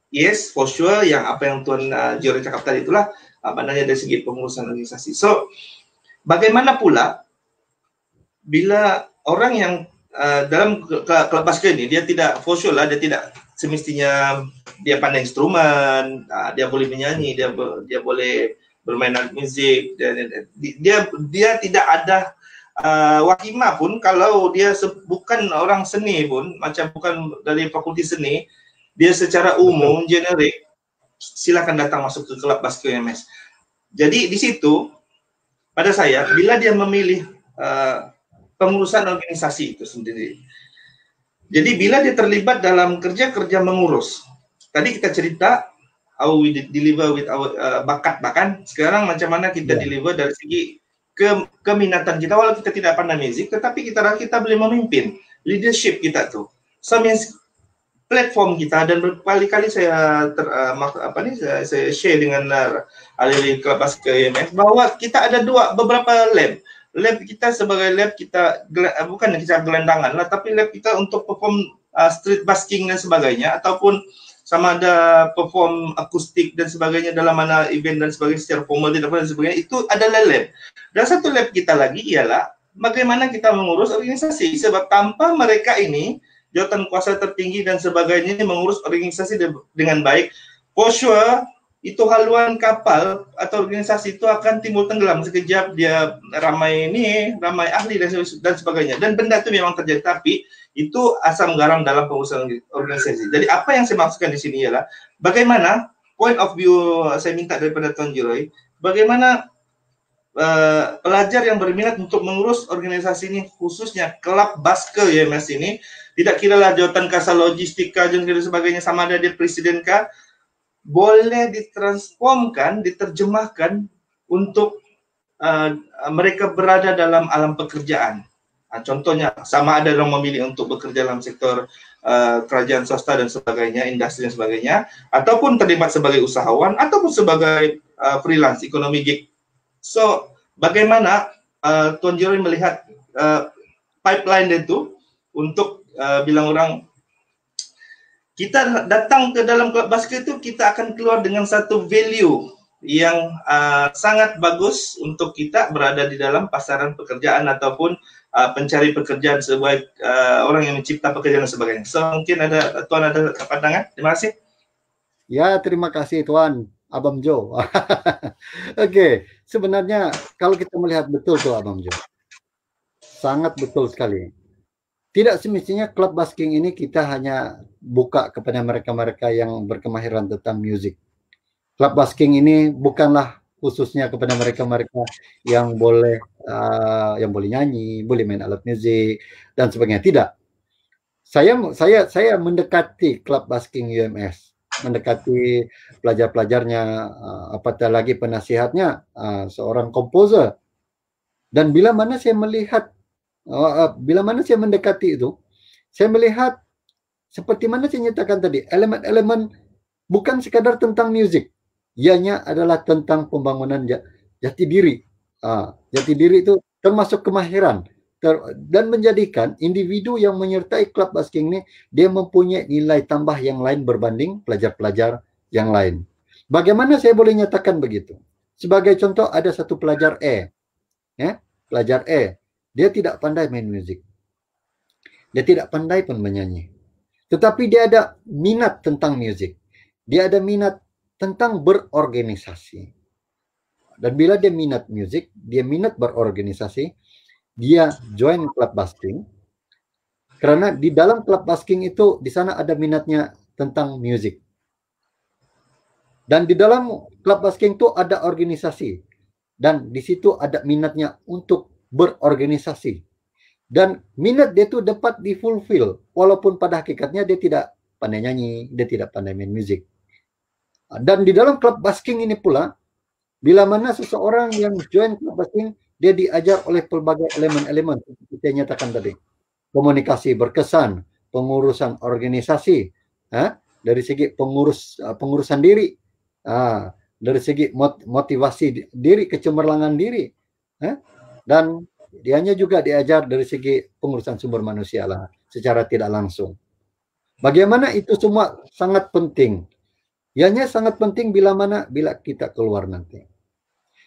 Yes, for sure, yang apa yang Tuan Jiroy cakap tadi itulah dari segi pengurusan organisasi. So, bagaimana pula bila orang yang dalam klub basket ini, dia tidak for sure lah, dia tidak semestinya dia pandai instrumen, dia boleh menyanyi, dia boleh bermain alat muzik, dan dia tidak ada wakimah pun. Kalau dia bukan orang seni pun, macam bukan dari fakulti seni, dia secara umum generik silakan datang masuk ke klub basket UMS. Jadi di situ pada saya, bila dia memilih pengurusan organisasi itu sendiri, jadi bila dia terlibat dalam kerja mengurus, tadi kita cerita how we deliver with our bakat, bahkan sekarang macam mana kita deliver dari segi keminatan kita. Walau kita tidak pandai music, tetapi kita boleh memimpin, leadership kita tuh. So means platform kita, dan berkali-kali saya saya share dengan ahli klub basket UMS bahwa kita ada beberapa lab kita sebagai lab kita bukan kita gelandangan lah, tapi lab kita untuk perform street basking dan sebagainya, ataupun sama ada perform akustik dan sebagainya dalam mana event dan sebagainya secara formal dan sebagainya, itu adalah lab. Dan satu lab kita lagi ialah bagaimana kita mengurus organisasi, sebab tanpa mereka ini jawatan kuasa tertinggi dan sebagainya mengurus organisasi dengan baik, for sure itu haluan kapal atau organisasi itu akan timbul tenggelam sekejap. Dia ramai ahli dan sebagainya, dan benda itu memang terjadi, tapi itu asam garam dalam pengurusan organisasi. Jadi apa yang saya maksudkan di sini ialah bagaimana point of view saya minta daripada Tuan Jiroy, bagaimana pelajar yang berminat untuk mengurus organisasi ini, khususnya klub basket UMS ini, tidak kiralah jawatan kasa logistika dan sebagainya, sama ada dia presiden kah, boleh ditransformkan, diterjemahkan untuk mereka berada dalam alam pekerjaan. Contohnya, sama ada orang memilih untuk bekerja dalam sektor kerajaan swasta dan sebagainya, industri dan sebagainya, ataupun terlibat sebagai usahawan, ataupun sebagai freelance, ekonomi gig. So, bagaimana Tuan Jiroy melihat pipeline itu untuk bilang orang, kita datang ke dalam klub basket itu, kita akan keluar dengan satu value yang sangat bagus untuk kita berada di dalam pasaran pekerjaan ataupun pencari pekerjaan sebagai orang yang mencipta pekerjaan dan sebagainya. So mungkin ada Tuan ada pandangan? Terima kasih. Ya, terima kasih Tuan Abang Jo. Oke, sebenarnya kalau kita melihat betul tuh Abang Jo, sangat betul sekali. Tidak semestinya klub basking ini kita hanya buka kepada mereka-mereka yang berkemahiran tentang musik. Klub basking ini bukanlah khususnya kepada mereka-mereka yang boleh nyanyi, boleh main alat musik dan sebagainya. Tidak. Saya mendekati klub basking UMS, mendekati pelajar-pelajarnya, apatah lagi penasihatnya, seorang komposer. Dan bila mana saya mendekati itu, saya melihat seperti mana saya nyatakan tadi, elemen-elemen bukan sekadar tentang musik, ianya adalah tentang pembangunan jati diri. Jati diri itu termasuk kemahiran dan menjadikan individu yang menyertai klub basking ini dia mempunyai nilai tambah yang lain berbanding pelajar-pelajar yang lain. Bagaimana saya boleh nyatakan begitu? Sebagai contoh ada satu pelajar pelajar E, dia tidak pandai main musik. Dia tidak pandai pun menyanyi. Tetapi dia ada minat tentang musik. Dia ada minat tentang berorganisasi. Dan bila dia minat musik, dia minat berorganisasi, dia join klub basking. Karena di dalam klub basking itu, di sana ada minatnya tentang musik. Dan di dalam klub basking itu ada organisasi. Dan di situ ada minatnya untuk berorganisasi. Dan minat dia itu dapat difulfill. Walaupun pada hakikatnya dia tidak pandai nyanyi, dia tidak pandai main musik. Dan di dalam klub basking ini pula, bila mana seseorang yang join klub basking, dia diajar oleh pelbagai elemen-elemen seperti saya nyatakan tadi. Komunikasi berkesan, pengurusan organisasi, dari segi pengurusan diri, dari segi motivasi diri, kecemerlangan diri, dan dianya juga diajar dari segi pengurusan sumber manusia lah, secara tidak langsung. Bagaimana itu semua sangat penting. Ianya sangat penting bila kita keluar nanti.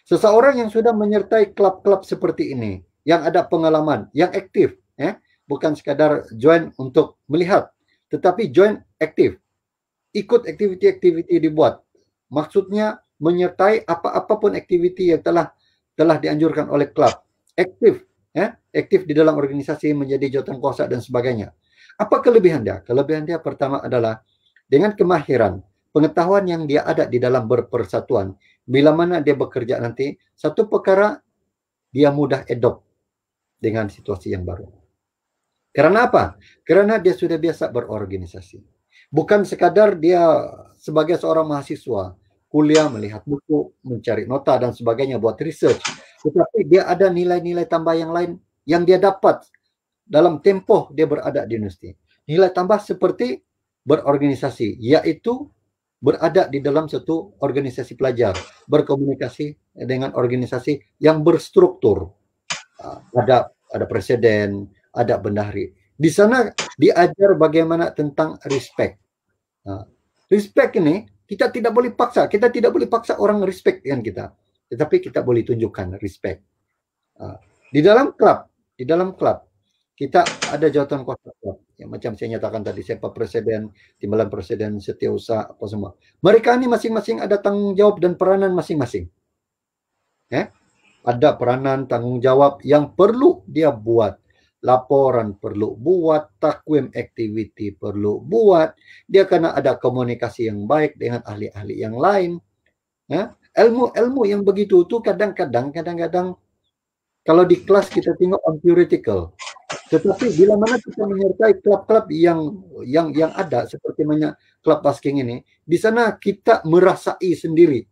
Seseorang yang sudah menyertai klub-klub seperti ini, yang ada pengalaman, yang aktif, bukan sekadar join untuk melihat, tetapi join aktif. Ikut aktiviti-aktiviti dibuat. Maksudnya menyertai apa-apapun aktiviti yang telah dianjurkan oleh klub. Aktif, aktif di dalam organisasi, menjadi jawatan kuasa dan sebagainya. Apa kelebihan dia? Kelebihan dia pertama adalah dengan kemahiran, pengetahuan yang dia ada di dalam berpersatuan. Bila mana dia bekerja nanti, satu perkara dia mudah adopt dengan situasi yang baru. Karena apa? Karena dia sudah biasa berorganisasi. Bukan sekadar dia sebagai seorang mahasiswa, kuliah, melihat buku, mencari nota dan sebagainya, buat research. Tetapi dia ada nilai-nilai tambah yang lain yang dia dapat dalam tempoh dia berada di universiti. Nilai tambah seperti berorganisasi, yaitu berada di dalam satu organisasi pelajar, berkomunikasi dengan organisasi yang berstruktur. Ada presiden, ada bendahari. Di sana diajar bagaimana tentang respect. Respect ini kita tidak boleh paksa orang respect dengan kita, tetapi kita boleh tunjukkan respect. Di dalam klub kita ada jawatan kuasa klub. Yang macam saya nyatakan tadi, siapa presiden, timbalan presiden, setiausaha, apa semua. Mereka ini masing-masing ada tanggung jawab dan peranan masing-masing. Ada peranan, tanggung jawab yang perlu dia buat. Laporan perlu buat, takwim activity perlu buat. Dia kena ada komunikasi yang baik dengan ahli-ahli yang lain. Ilmu-ilmu yang begitu itu kadang-kadang kalau di kelas kita tengok on theoretical. Tetapi bila mana kita menyertai klub-klub yang ada seperti klub basking ini, di sana kita merasai sendiri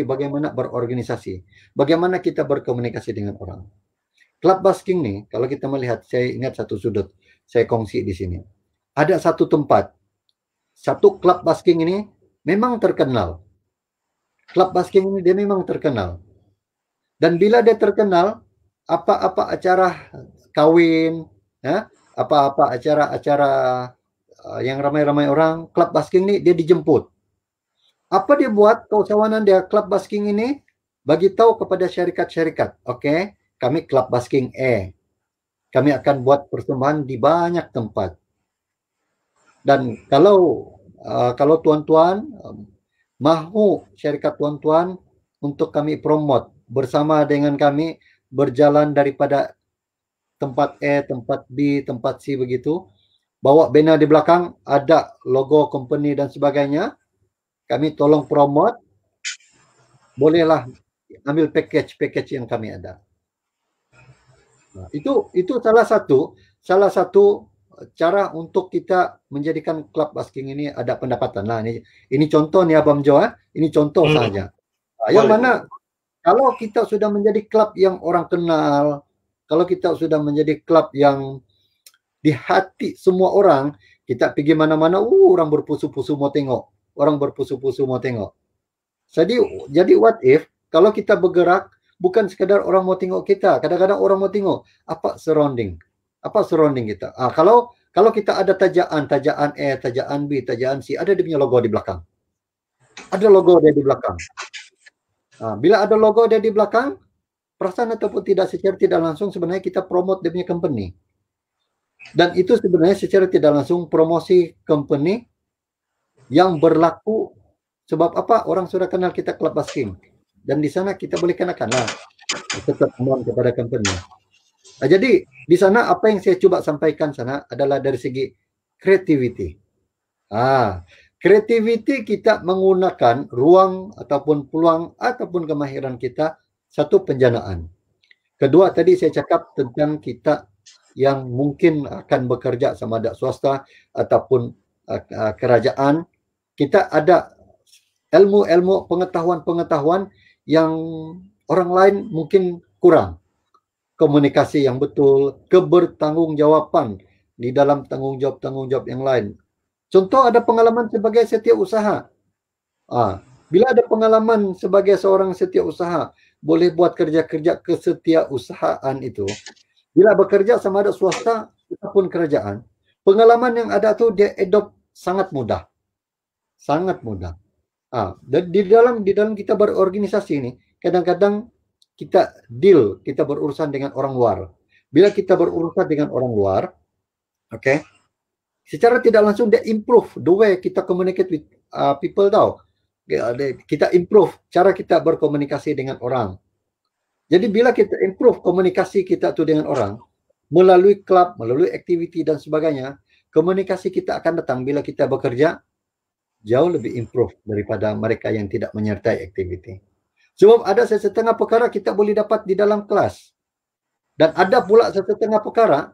bagaimana berorganisasi, bagaimana kita berkomunikasi dengan orang. Klub basking nih, kalau kita melihat, saya ingat satu sudut, saya kongsi di sini. Ada satu tempat, satu klub basking ini memang terkenal. Klub basking ini dia memang terkenal. Dan bila dia terkenal, apa-apa acara kawin, apa-apa acara-acara yang ramai-ramai orang, klub basking ini dia dijemput. Apa dia buat keusahawanan dia klub basking ini? Bagi tahu kepada syarikat-syarikat, oke, kami klub basking E. Kami akan buat persembahan di banyak tempat. Dan kalau tuan-tuan mahu syarikat tuan-tuan untuk kami promote bersama dengan kami berjalan daripada tempat E, tempat B, tempat C begitu, bawa banner di belakang, ada logo company dan sebagainya, kami tolong promote, bolehlah ambil package yang kami ada. Nah, itu salah satu cara untuk kita menjadikan klub basking ini ada pendapatan. Nah, ini contoh nih Abang Jo, ini contoh saja. Nah, yang mana kalau kita sudah menjadi klub yang orang kenal, kalau kita sudah menjadi klub yang di hati semua orang, kita pergi mana-mana, orang berpusu-pusu mau tengok, orang berpusu-pusu mau tengok. Jadi what if kalau kita bergerak bukan sekadar orang mau tengok kita, kadang-kadang orang mau tengok apa surrounding kita. Kalau kita ada tajaan E, tajaan B, tajaan C, ada dia punya logo di belakang. Ada logo dia di belakang. Bila ada logo dia di belakang, perasaan ataupun tidak secara tidak langsung sebenarnya kita promote dia punya company. Dan itu sebenarnya secara tidak langsung promosi company yang berlaku sebab apa? Orang sudah kenal kita klub basking. Dan di sana kita boleh kenakanlah tetap kepada company. Jadi di sana apa yang saya coba sampaikan sana adalah dari segi creativity. Creativity kita menggunakan ruang ataupun peluang ataupun kemahiran kita, satu penjanaan. Kedua tadi saya cakap tentang kita yang mungkin akan bekerja sama ada swasta ataupun kerajaan, kita ada ilmu-ilmu pengetahuan-pengetahuan yang orang lain mungkin kurang. Komunikasi yang betul, kebertanggungjawaban di dalam tanggung jawab yang lain. Contoh ada pengalaman sebagai setiausaha. Bila ada pengalaman sebagai seorang setiausaha, boleh buat kerja-kerja kesetiausahaan itu. Bila bekerja sama ada swasta ataupun kerajaan, pengalaman yang ada tu dia adopt sangat mudah. Sangat mudah. Dan di dalam kita berorganisasi ini, kadang-kadang kita berurusan dengan orang luar. Bila kita berurusan dengan orang luar, okay, secara tidak langsung dia improve the way kita communicate with people tau. Kita improve cara kita berkomunikasi dengan orang. Jadi bila kita improve komunikasi kita tu dengan orang, melalui klub, melalui aktiviti dan sebagainya, komunikasi kita akan datang bila kita bekerja jauh lebih improve daripada mereka yang tidak menyertai aktiviti. Sebab ada setengah perkara kita boleh dapat di dalam kelas. Dan ada pula setengah perkara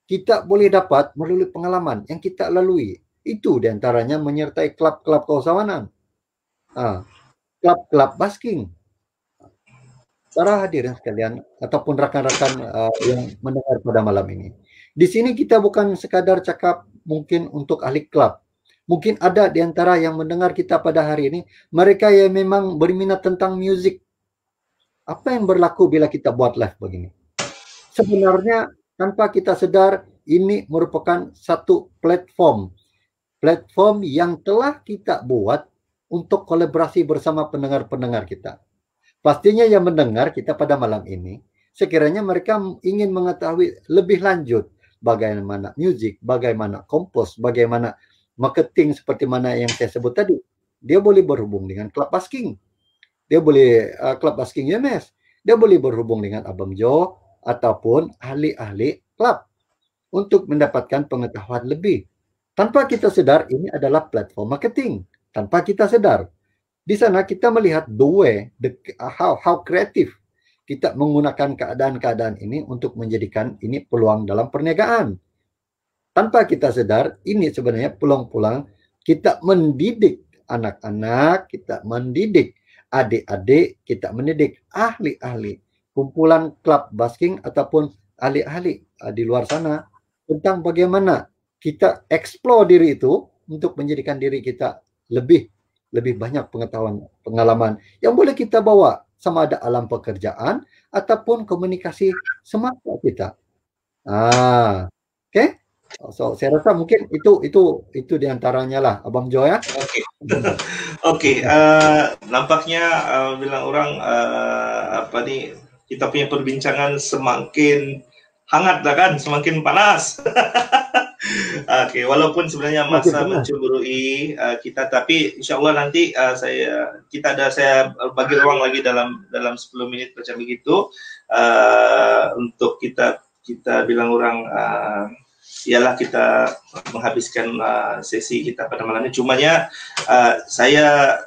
kita boleh dapat melalui pengalaman yang kita lalui. Itu diantaranya menyertai klub-klub keusahawanan. Klub-klub basking. Para hadirin sekalian ataupun rakan-rakan yang mendengar pada malam ini. Di sini kita bukan sekadar cakap mungkin untuk ahli klub. Mungkin ada di antara yang mendengar kita pada hari ini, mereka yang memang berminat tentang music. Apa yang berlaku bila kita buat live begini? Sebenarnya tanpa kita sedar, ini merupakan satu platform yang telah kita buat untuk kolaborasi bersama pendengar-pendengar kita. Pastinya yang mendengar kita pada malam ini, sekiranya mereka ingin mengetahui lebih lanjut bagaimana music, bagaimana kompos, bagaimana marketing seperti mana yang saya sebut tadi, dia boleh berhubung dengan klub basking. Dia boleh klub basking UMS. Dia boleh berhubung dengan Abang Jo ataupun ahli-ahli klub untuk mendapatkan pengetahuan lebih. Tanpa kita sedar, ini adalah platform marketing. Tanpa kita sedar. Di sana kita melihat the way, how kreatif kita menggunakan keadaan-keadaan ini untuk menjadikan ini peluang dalam perniagaan. Tanpa kita sadar, ini sebenarnya peluang-peluang kita mendidik anak-anak, kita mendidik adik-adik, kita mendidik ahli-ahli, kumpulan klub basking ataupun ahli-ahli di luar sana tentang bagaimana kita explore diri itu untuk menjadikan diri kita lebih banyak pengetahuan, pengalaman yang boleh kita bawa sama ada alam pekerjaan ataupun komunikasi semasa kita. Oke? So saya rasa mungkin itu diantaranya lah, Abang Jo ya. Oke, oke. Nampaknya bilang orang apa nih, kita punya perbincangan semakin hangat lah kan, semakin panas. Oke, walaupun sebenarnya masa mencemburui kita, tapi insya Allah nanti saya bagi ruang lagi dalam 10 menit macam begitu untuk kita bilang orang ialah kita menghabiskan sesi kita pada malam ini. Cumanya saya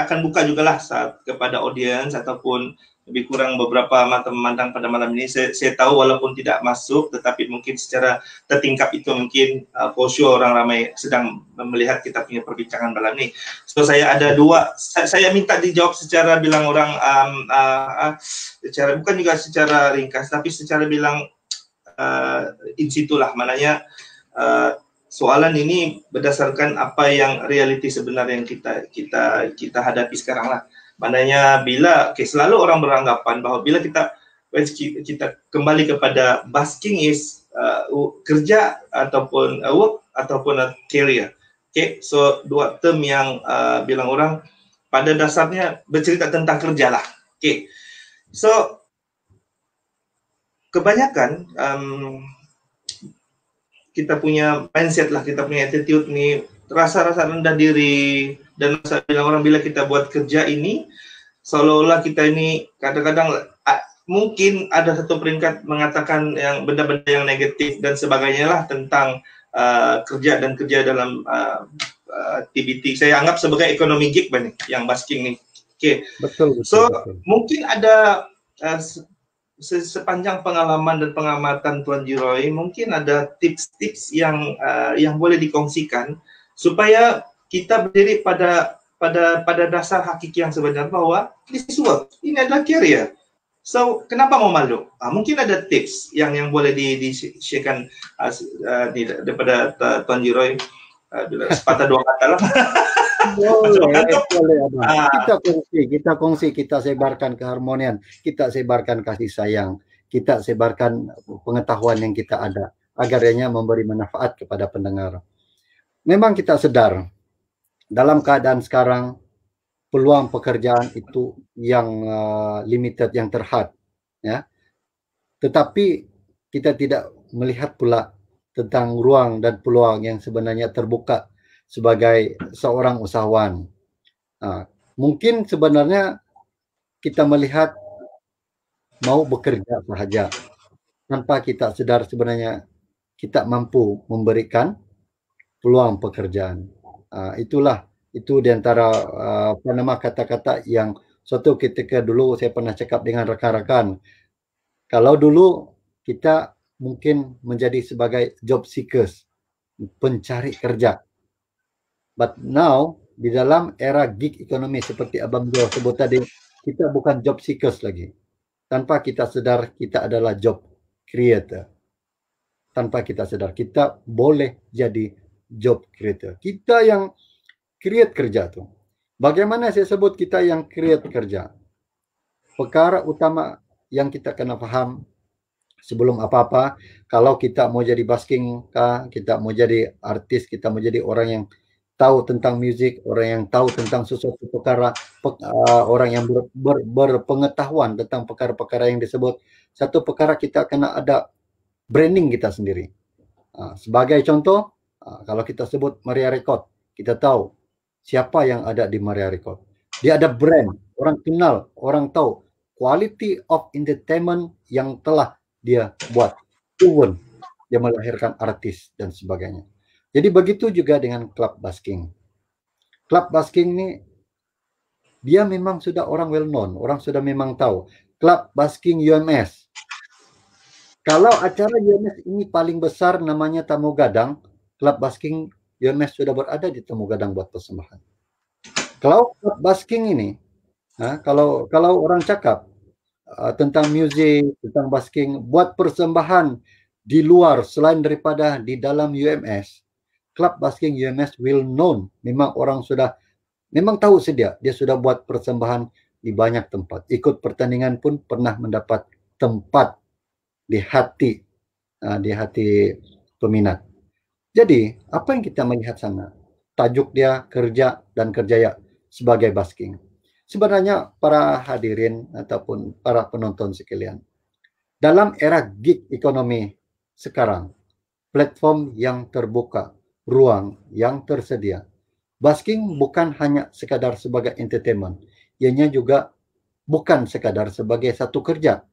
akan buka juga lah kepada audiens ataupun lebih kurang beberapa mata memandang pada malam ini. Saya tahu walaupun tidak masuk, tetapi mungkin secara tertingkap itu mungkin for sure orang ramai sedang melihat kita punya perbincangan malam ini. So saya ada dua, saya minta dijawab secara bilang orang secara bukan juga secara ringkas, tapi secara bilang in situ lah, mananya soalan ini berdasarkan apa yang realiti sebenar yang kita hadapi sekarang lah. Mananya bila selalu orang beranggapan bahwa bila kita kembali kepada basking is kerja ataupun work ataupun career. Okay, so dua term yang bilang orang pada dasarnya bercerita tentang kerja lah. Okay, so kebanyakan kita punya mindset lah, kita punya attitude nih, rasa-rasa rendah diri dan rasa bilang orang bila kita buat kerja ini seolah-olah kita ini kadang-kadang mungkin ada satu peringkat mengatakan yang benda-benda yang negatif dan sebagainya lah tentang kerja dalam aktiviti saya anggap sebagai ekonomi gig nih yang basking nih. Okay. Betul. Mungkin ada sepanjang pengalaman dan pengamatan Tuan Jiroy, mungkin ada tips-tips yang boleh dikongsikan supaya kita berdiri pada dasar hakiki yang sebenarnya bahwa this is work, ini adalah career. So kenapa mau malu? Mungkin ada tips yang boleh di-sharekan daripada Tuan Jiroy, sepatah dua kata lah. Boleh. Kita kongsi, kita sebarkan keharmonian, kita sebarkan kasih sayang, kita sebarkan pengetahuan yang kita ada, agarnya memberi manfaat kepada pendengar. Memang kita sedar dalam keadaan sekarang peluang pekerjaan itu yang limited, yang terhad, ya. Tetapi kita tidak melihat pula tentang ruang dan peluang yang sebenarnya terbuka sebagai seorang usahawan. Mungkin sebenarnya kita melihat mau bekerja sahaja tanpa kita sadar sebenarnya kita mampu memberikan peluang pekerjaan. Itu diantara kata-kata yang suatu ketika dulu saya pernah cakap dengan rekan-rekan. Kalau dulu kita mungkin menjadi sebagai job seekers, pencari kerja. But now, di dalam era gig ekonomi seperti Abang Jo sebut tadi, kita bukan job seekers lagi. Tanpa kita sadar, kita adalah job creator. Tanpa kita sadar, kita boleh jadi job creator. Kita yang create kerja tuh. Bagaimana saya sebut kita yang create kerja? Perkara utama yang kita kena paham sebelum apa-apa, kalau kita mau jadi basking, kita mau jadi artis, kita mau jadi orang yang tahu tentang musik, orang yang tahu tentang sesuatu perkara, orang yang berpengetahuan tentang perkara-perkara yang disebut. Satu perkara kita kena ada branding kita sendiri. Sebagai contoh, kalau kita sebut Maria Record, kita tahu siapa yang ada di Maria Record. Dia ada brand, orang kenal, orang tahu quality of entertainment yang telah dia buat. Even dia melahirkan artis dan sebagainya. Jadi begitu juga dengan klub basking. Klub basking ini dia memang sudah orang well known, orang sudah memang tahu. Klub basking UMS. Kalau acara UMS ini paling besar namanya Tamu Gadang, klub basking UMS sudah berada di Tamu Gadang buat persembahan. Kalau klub basking ini, kalau orang cakap tentang musik, tentang basking, buat persembahan di luar selain daripada di dalam UMS, klub basking UMS well known. Memang orang sudah memang tahu sedia. Dia sudah buat persembahan di banyak tempat. Ikut pertandingan pun pernah mendapat tempat di hati di hati peminat. Jadi, apa yang kita melihat sana? Tajuk dia kerja dan kerjaya sebagai busking. Sebenarnya para hadirin ataupun para penonton sekalian, dalam era gig ekonomi sekarang, platform yang terbuka, ruang yang tersedia, busking bukan hanya sekadar sebagai entertainment, ianya juga bukan sekadar sebagai satu kerja,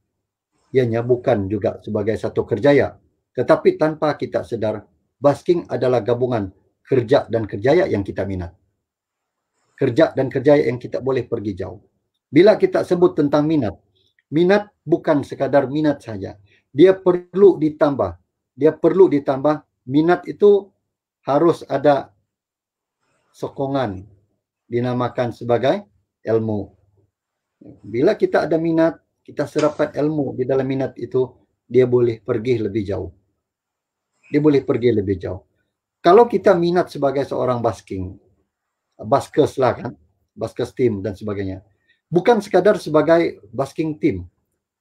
ianya bukan juga sebagai satu kerjaya, tetapi tanpa kita sedar, busking adalah gabungan kerja dan kerjaya yang kita minat. Kerja dan kerjaya yang kita boleh pergi jauh. Bila kita sebut tentang minat, minat bukan sekadar minat saja. Dia perlu ditambah. Dia perlu ditambah. Minat itu harus ada sokongan, dinamakan sebagai ilmu. Bila kita ada minat, kita serapkan ilmu di dalam minat itu, dia boleh pergi lebih jauh. Dia boleh pergi lebih jauh. Kalau kita minat sebagai seorang busking, buskers lah kan, buskers team dan sebagainya, bukan sekadar sebagai busking team,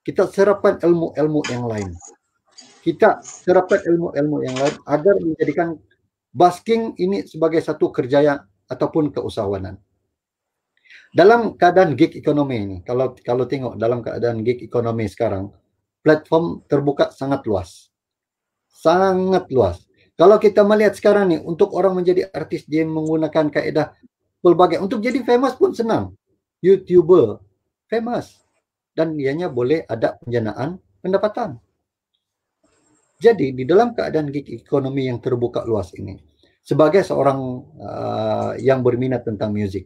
kita serapkan ilmu-ilmu yang lain. Kita serapkan ilmu-ilmu yang lain agar menjadikan busking ini sebagai satu kerjaya ataupun keusahawanan. Dalam keadaan gig ekonomi ini, kalau tengok dalam keadaan gig ekonomi sekarang, platform terbuka sangat luas. Sangat luas. Kalau kita melihat sekarang nih, untuk orang menjadi artis, dia menggunakan kaedah pelbagai. Untuk jadi famous pun senang. YouTuber, famous. Dan ianya boleh ada penjanaan pendapatan. Jadi, di dalam keadaan gig ekonomi yang terbuka luas ini, sebagai seorang yang berminat tentang musik,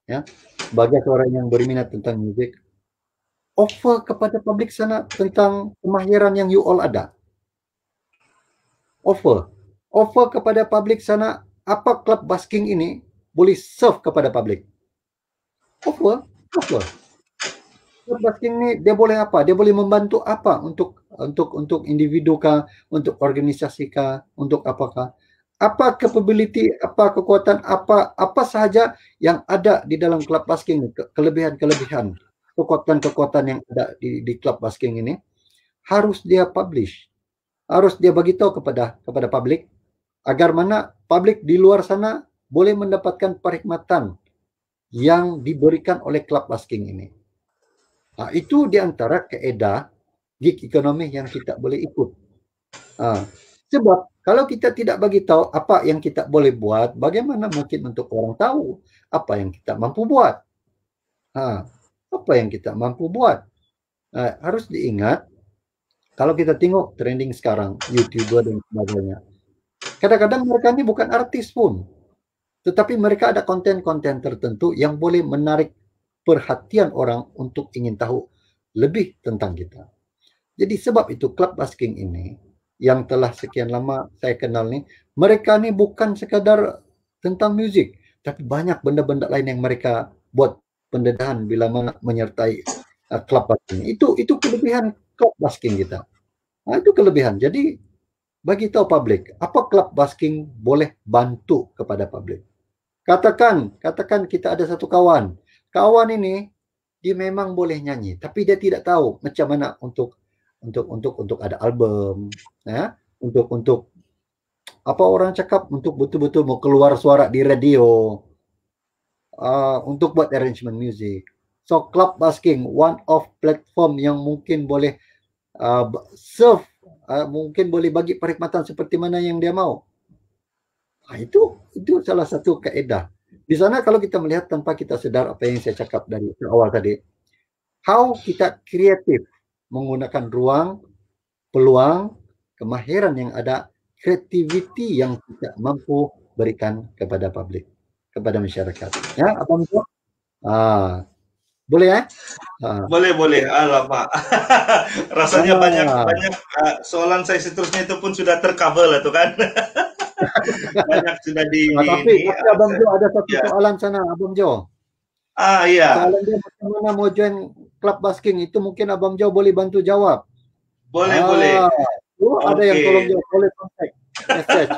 ya, sebagai seorang yang berminat tentang musik, offer kepada publik sana tentang kemahiran yang you all ada. Offer kepada publik sana apa klub busking ini boleh serve kepada publik. Offer. Klub busking ini dia boleh apa? Dia boleh membantu apa untuk individu kah, untuk organisasi kah, untuk apakah? Apa capability, apa kekuatan, apa sahaja yang ada di dalam klub busking ini, kelebihan-kelebihan, kekuatan-kekuatan yang ada di klub busking ini harus dia publish. Harus dia bagi tahu kepada publik agar mana publik di luar sana boleh mendapatkan perkhidmatan yang diberikan oleh klub busking ini. Nah, itu di antara kaedah gig ekonomi yang kita boleh ikut. Sebab kalau kita tidak bagi tahu apa yang kita boleh buat, bagaimana mungkin untuk orang tahu apa yang kita mampu buat? Apa yang kita mampu buat? Harus diingat, kalau kita tengok trending sekarang, YouTuber dan sebagainya, kadang-kadang mereka ini bukan artis pun, tetapi mereka ada konten-konten tertentu yang boleh menarik perhatian orang untuk ingin tahu lebih tentang kita. Jadi sebab itu klub busking ini yang telah sekian lama saya kenal ni, mereka ni bukan sekadar tentang muzik, tapi banyak benda-benda lain yang mereka buat pendedahan bila mana menyertai klub busking. Itu kelebihan klub busking kita. Itu kelebihan. Jadi bagi tahu publik apa klub busking boleh bantu kepada publik. Katakan kita ada satu kawan ini dia memang boleh nyanyi, tapi dia tidak tahu macam mana untuk ada album, ya, untuk apa orang cakap, untuk betul-betul mau keluar suara di radio, untuk buat arrangement music. So club busking one of platform yang mungkin boleh serve, mungkin boleh bagi perkhidmatan seperti mana yang dia mau. Itu salah satu kaedah. Di sana kalau kita melihat tanpa kita sedar apa yang saya cakap dari awal tadi, how kita kreatif menggunakan ruang, peluang, kemahiran yang ada, creativity yang kita mampu berikan kepada publik, kepada masyarakat. Ya, Abang Jo? Boleh ya? Boleh. Alamak. Rasanya banyak soalan saya seterusnya itu pun sudah tercover lah tuh kan. Banyak sudah tapi Abang Jo ada satu soalan sana, Abang Jo. Iya. Soalan dia bagaimana mau join klub busking itu, mungkin Abang Jo boleh bantu jawab. Boleh. Ada yang tolong jawab, boleh kontak message.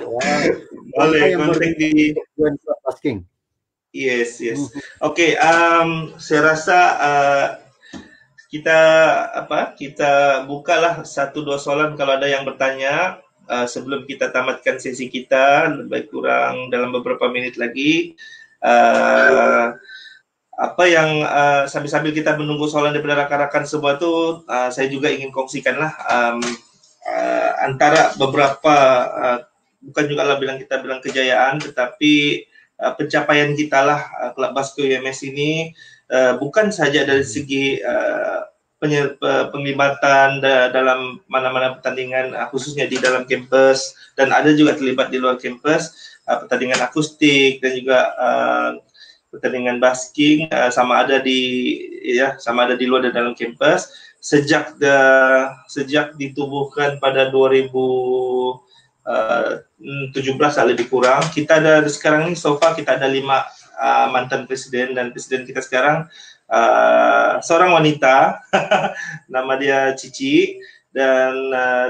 Boleh kontak di join klub busking. Yes. Oke, saya rasa kita bukalah 1-2 soalan kalau ada yang bertanya sebelum kita tamatkan sesi kita, lebih kurang dalam beberapa menit lagi. Apa yang sambil-sambil kita menunggu soalan daripada rakan-rakan semua tu, saya juga ingin kongsikanlah antara beberapa bukan juga lah kita bilang kejayaan, tetapi pencapaian kita lah Kelab Basket UMS ini bukan saja dari segi penglibatan dalam mana-mana pertandingan, khususnya di dalam kampus, dan ada juga terlibat di luar kampus, pertandingan akustik dan juga pertandingan basking, sama ada di luar dan dalam kampus. Sejak ditubuhkan pada 2017 lebih kurang, kita ada sekarang ini so far kita ada 5 mantan presiden, dan presiden kita sekarang seorang wanita nama dia Cici, dan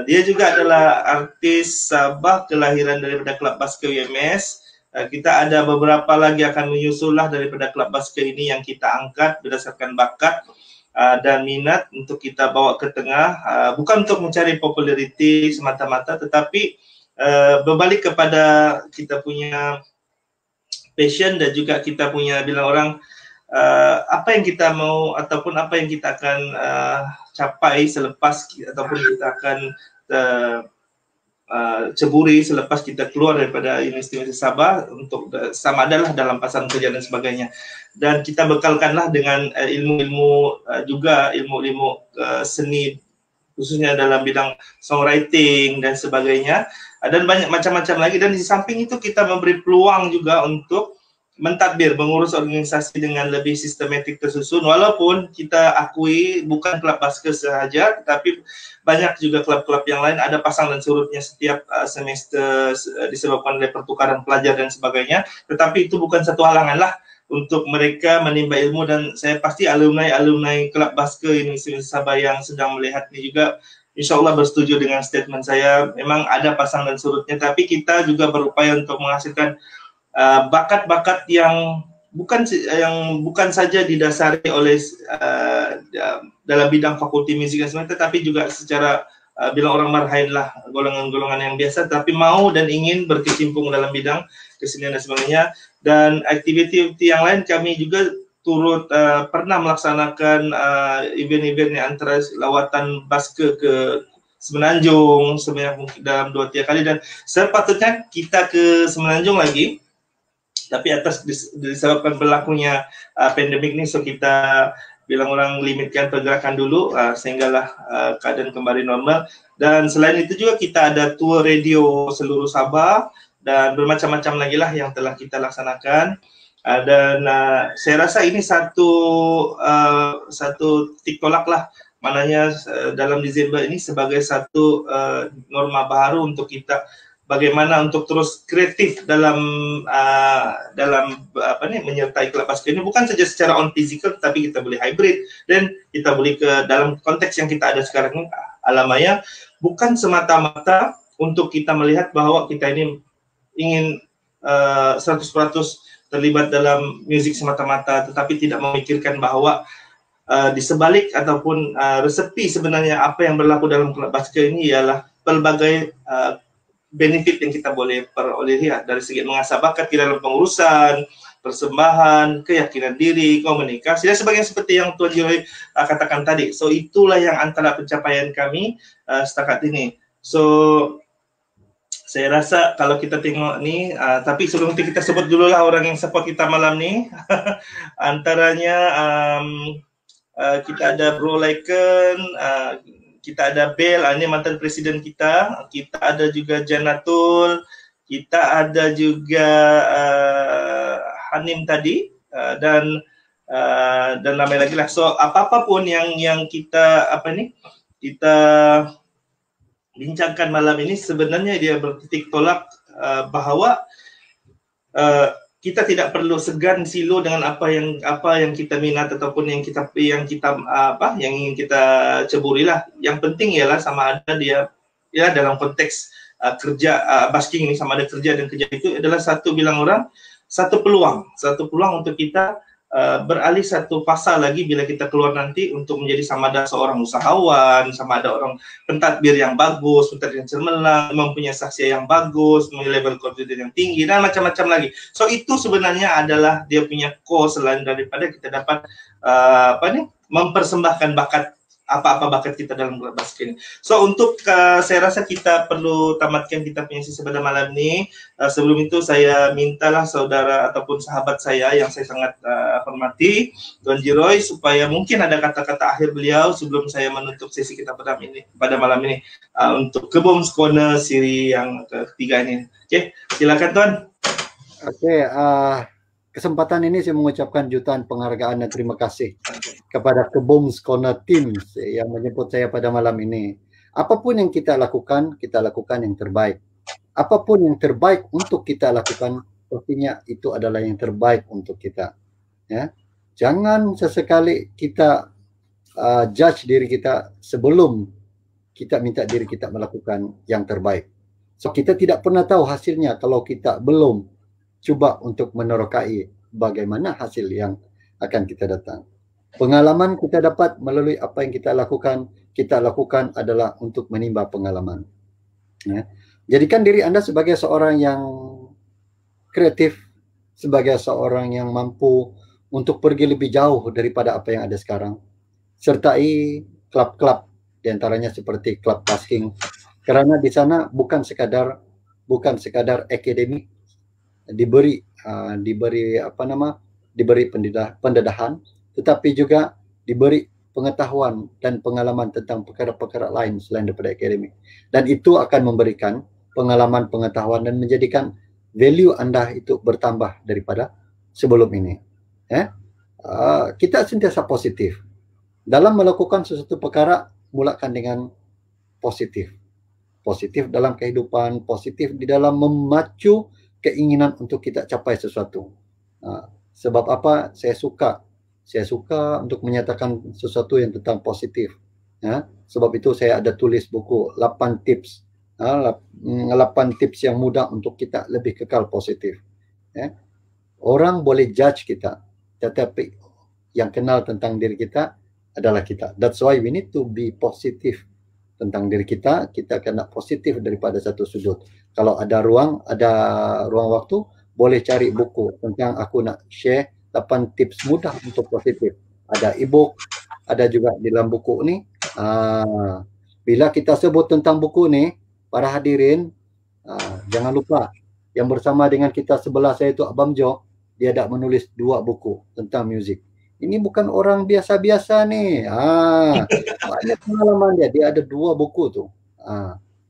dia juga adalah artis Sabah, kelahiran daripada Kelab Basket UMS. Kita ada beberapa lagi akan menyusul lah daripada Kelab Basket ini yang kita angkat berdasarkan bakat dan minat untuk kita bawa ke tengah, bukan untuk mencari populariti semata-mata, tetapi berbalik kepada kita punya passion dan juga kita punya bilang orang apa yang kita mau ataupun apa yang kita akan capai selepas ataupun kita akan ceburi selepas kita keluar daripada Universiti Sabah, untuk sama adalah dalam pasaran kerja dan sebagainya, dan kita bekalkanlah dengan ilmu-ilmu juga ilmu-ilmu seni, khususnya dalam bidang songwriting dan sebagainya, dan banyak macam-macam lagi. Dan di samping itu kita memberi peluang juga untuk mentadbir, mengurus organisasi dengan lebih sistematik tersusun, walaupun kita akui bukan Kelab Basket sahaja, tetapi banyak juga klub-klub yang lain ada pasang dan surutnya setiap semester disebabkan oleh pertukaran pelajar dan sebagainya, tetapi itu bukan satu halangan lah untuk mereka menimba ilmu, dan saya pasti alumni Kelab Basket Universiti Sabah yang sedang melihat ini juga InsyaAllah bersetuju dengan statement saya. Memang ada pasang dan surutnya, tapi kita juga berupaya untuk menghasilkan bakat-bakat yang bukan saja didasari oleh dalam bidang fakulti musik dan sebagainya, tetapi juga secara bilang orang marhain lah, golongan-golongan yang biasa tapi mau dan ingin berkecimpung dalam bidang kesenian dan sebagainya. Dan aktiviti yang lain kami juga turut pernah melaksanakan event-event yang antara lawatan basket ke Semenanjung sebanyak mungkin dalam 2-3 kali, dan sepatutnya kita ke Semenanjung lagi, tapi atas disebabkan berlakunya pandemik ini, so kita bilang orang limitkan pergerakan dulu sehinggalah keadaan kembali normal. Dan selain itu juga kita ada tour radio seluruh Sabah dan bermacam-macam lagi lah yang telah kita laksanakan. Dan saya rasa ini satu titik tolak lah, maknanya dalam Desember ini sebagai satu norma baru untuk kita bagaimana untuk terus kreatif dalam menyertai Kelab Basket ini, bukan saja secara on physical, tapi kita boleh hybrid dan kita boleh ke dalam konteks yang kita ada sekarang ini, alamaya, bukan semata-mata untuk kita melihat bahwa kita ini ingin 100% terlibat dalam musik semata-mata, tetapi tidak memikirkan bahwa di sebalik ataupun resepi sebenarnya apa yang berlaku dalam Kelab Basket ini ialah pelbagai benefit yang kita boleh perolehi dari segi mengasah bakat di dalam pengurusan, persembahan, keyakinan diri, komunikasi dan sebagainya seperti yang Tuan Joy katakan tadi. So itulah yang antara pencapaian kami setakat ini. So saya rasa kalau kita tengok ni, tapi sebelum itu kita sebut dulu lah orang yang support kita malam ni. Antaranya kita ada Bro Laiken, kita ada Bel, ini mantan presiden kita ada juga Janatul, kita ada juga Hanim tadi, dan namanya lagi lah. So apa-apapun yang kita kita bincangkan malam ini sebenarnya dia bertitik tolak bahwa kita tidak perlu segan silo dengan apa yang kita minat ataupun yang ingin kita ceburi lah. Yang penting ialah sama ada dia dalam konteks kerja basking ini, sama ada kerja dan kerja itu adalah satu peluang untuk kita beralih satu fasa lagi bila kita keluar nanti untuk menjadi sama ada seorang usahawan, sama ada orang pentadbir yang bagus, pentadbir yang cemerlang, mempunyai saksi yang bagus, mempunyai level confidence yang tinggi dan macam-macam lagi. So itu sebenarnya adalah dia punya core selain daripada kita dapat mempersembahkan bakat apa-apa bakat kita dalam bola basket ini. So untuk saya rasa kita perlu tamatkan kita punya sesi pada malam ini. Sebelum itu saya mintalah saudara ataupun sahabat saya yang saya sangat hormati, Tuan Jiroy, supaya mungkin ada kata-kata akhir beliau sebelum saya menutup sesi kita pada malam ini untuk Keboms Corner siri yang ketiga ini. Oke, silakan Tuan. Oke, kesempatan ini saya mengucapkan jutaan penghargaan dan terima kasih kepada Keboms Corner Team yang menjemput saya pada malam ini. Apapun yang kita lakukan yang terbaik. Apapun yang terbaik untuk kita lakukan, pastinya itu adalah yang terbaik untuk kita. Ya, jangan sesekali kita judge diri kita sebelum kita minta diri kita melakukan yang terbaik. So kita tidak pernah tahu hasilnya kalau kita belum coba untuk menerokai bagaimana hasil yang akan kita datang. Pengalaman kita dapat melalui apa yang kita lakukan adalah untuk menimba pengalaman. Ya. Jadikan diri Anda sebagai seorang yang kreatif, sebagai seorang yang mampu untuk pergi lebih jauh daripada apa yang ada sekarang. Sertai klub-klub, diantaranya seperti klub basking, karena di sana bukan sekadar akademik, diberi pendedahan, tetapi juga diberi pengetahuan dan pengalaman tentang perkara-perkara lain selain daripada akademik. Dan itu akan memberikan pengalaman, pengetahuan dan menjadikan value Anda itu bertambah daripada sebelum ini. Kita sentiasa positif. Dalam melakukan sesuatu perkara, mulakan dengan positif. Positif dalam kehidupan, positif di dalam memacu keinginan untuk kita capai sesuatu. Sebab apa? Saya suka untuk menyatakan sesuatu yang tentang positif. Sebab itu saya ada tulis buku 8 tips. 8 tips yang mudah untuk kita lebih kekal positif. Orang boleh judge kita, tetapi yang kenal tentang diri kita adalah kita. That's why we need to be positive tentang diri kita. Kita kena positif daripada satu sudut. Kalau ada ruang waktu, boleh cari buku tentang aku nak share 8 tips mudah untuk positif. Ada e-book, ada juga di dalam buku ni. Bila kita sebut tentang buku ni, para hadirin, jangan lupa yang bersama dengan kita sebelah saya itu Abang Jo, dia dah menulis 2 buku tentang muzik. Ini bukan orang biasa-biasa ni. Banyak pengalaman dia ada 2 buku tu.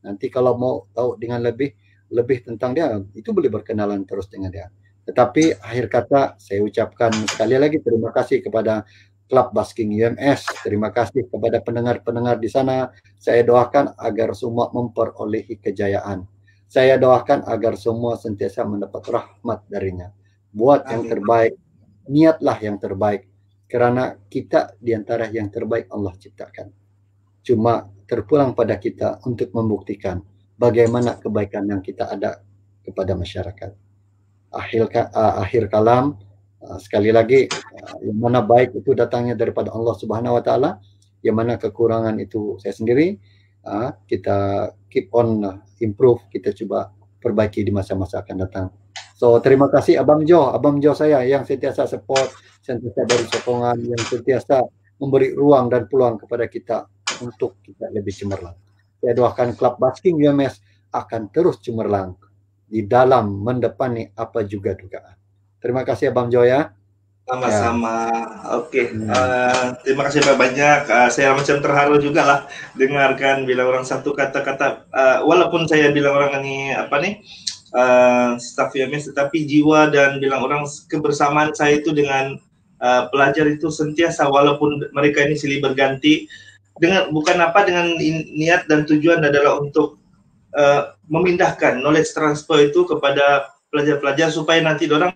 Nanti kalau mau tahu dengan lebih tentang dia, itu boleh berkenalan terus dengan dia. Tetapi akhir kata saya ucapkan sekali lagi terima kasih kepada Klub Basking UMS. Terima kasih kepada pendengar-pendengar di sana. Saya doakan agar semua memperolehi kejayaan. Saya doakan agar semua sentiasa mendapat rahmat darinya. Buat yang terbaik, niatlah yang terbaik. Kerana kita di antara yang terbaik Allah ciptakan. Cuma terpulang pada kita untuk membuktikan bagaimana kebaikan yang kita ada kepada masyarakat. Akhir kalam, sekali lagi, yang mana baik itu datangnya daripada Allah Subhanahu Wa Taala, yang mana kekurangan itu saya sendiri. Kita keep on improve, kita coba perbaiki di masa-masa akan datang. So terima kasih Abang Jo saya yang sentiasa support, sentiasa beri sokongan, yang sentiasa memberi ruang dan peluang kepada kita untuk kita lebih cemerlang. Saya doakan Klub Basking UMS akan terus cemerlang di dalam mendepani apa juga dugaan. Terima kasih Abang Jo ya. Sama-sama. Oke. Terima kasih banyak. Saya macam terharu juga lah dengarkan bila orang satu kata-kata, walaupun saya bilang orang ini staff UMS, tetapi jiwa dan bilang orang kebersamaan saya itu dengan pelajar itu sentiasa, walaupun mereka ini silih berganti, dengan niat dan tujuan adalah untuk memindahkan knowledge transfer itu kepada pelajar-pelajar supaya nanti dorang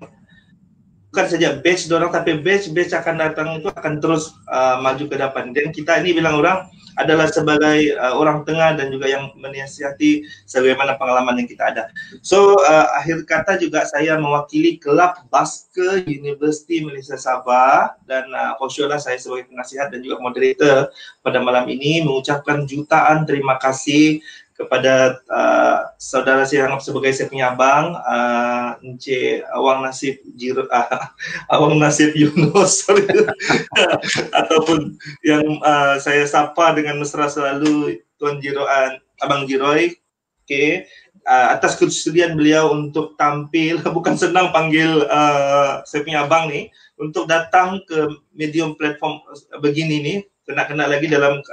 bukan saja batch dorang, tapi batch akan datang itu akan terus maju ke depan. Dan kita ini bilang orang adalah sebagai orang tengah dan juga yang menasihati sebagaimana pengalaman yang kita ada. So akhir kata juga saya mewakili Kelab Baske Universiti Malaysia Sabah dan khususnya saya sebagai penasihat dan juga moderator pada malam ini mengucapkan jutaan terima kasih kepada saudara saya anggap sebagai saya punya abang, Encik Awang Nasib Awang Nasib Yunus ataupun yang saya sapa dengan mesra selalu Tuan Jiroan, Abang Jiroy, okay. Atas kesudian beliau untuk tampil, bukan senang panggil saya punya abang nih, untuk datang ke medium platform begini nih, kena lagi dalam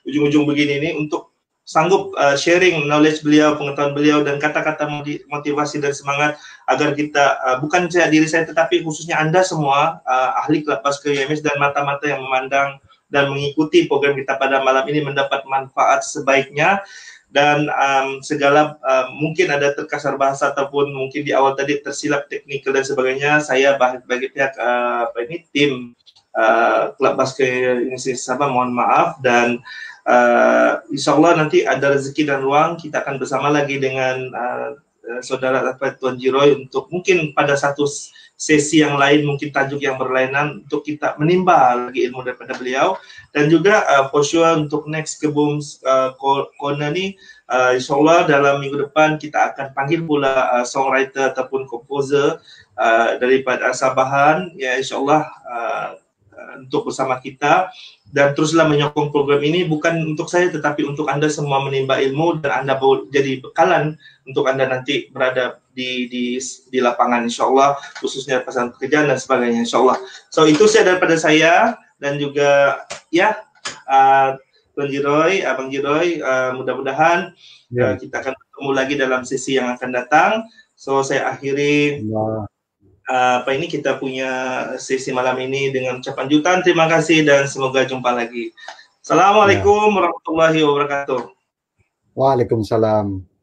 ujung-ujung begini nih, untuk sanggup sharing knowledge beliau, pengetahuan beliau dan kata-kata motivasi dan semangat agar kita, bukan saya diri saya tetapi khususnya Anda semua ahli Kelab Baske UMS dan mata-mata yang memandang dan mengikuti program kita pada malam ini mendapat manfaat sebaiknya. Dan segala mungkin ada terkasar bahasa ataupun mungkin di awal tadi tersilap teknikal dan sebagainya, saya bagi pihak tim Kelab Baske Universiti Sabah mohon maaf, dan insyaAllah nanti ada rezeki dan ruang kita akan bersama lagi dengan saudara Tuan Jiroy untuk mungkin pada satu sesi yang lain, mungkin tajuk yang berlainan untuk kita menimba lagi ilmu daripada beliau. Dan juga for sure untuk next Kebum Corner ni insyaAllah dalam minggu depan kita akan panggil pula songwriter ataupun komposer daripada Sabahan, ya insyaAllah untuk bersama kita. Dan teruslah menyokong program ini bukan untuk saya tetapi untuk Anda semua menimba ilmu dan Anda jadi bekalan untuk Anda nanti berada di lapangan insyaAllah, khususnya pasal pekerjaan dan sebagainya insyaAllah. So itu saya daripada saya dan juga ya Tuan Jiroy, Abang Jiroy, mudah-mudahan kita akan bertemu lagi dalam sesi yang akan datang. So saya akhiri kita punya sesi malam ini dengan ucapan jutaan terima kasih dan semoga jumpa lagi. Assalamualaikum warahmatullahi wabarakatuh. Waalaikumsalam.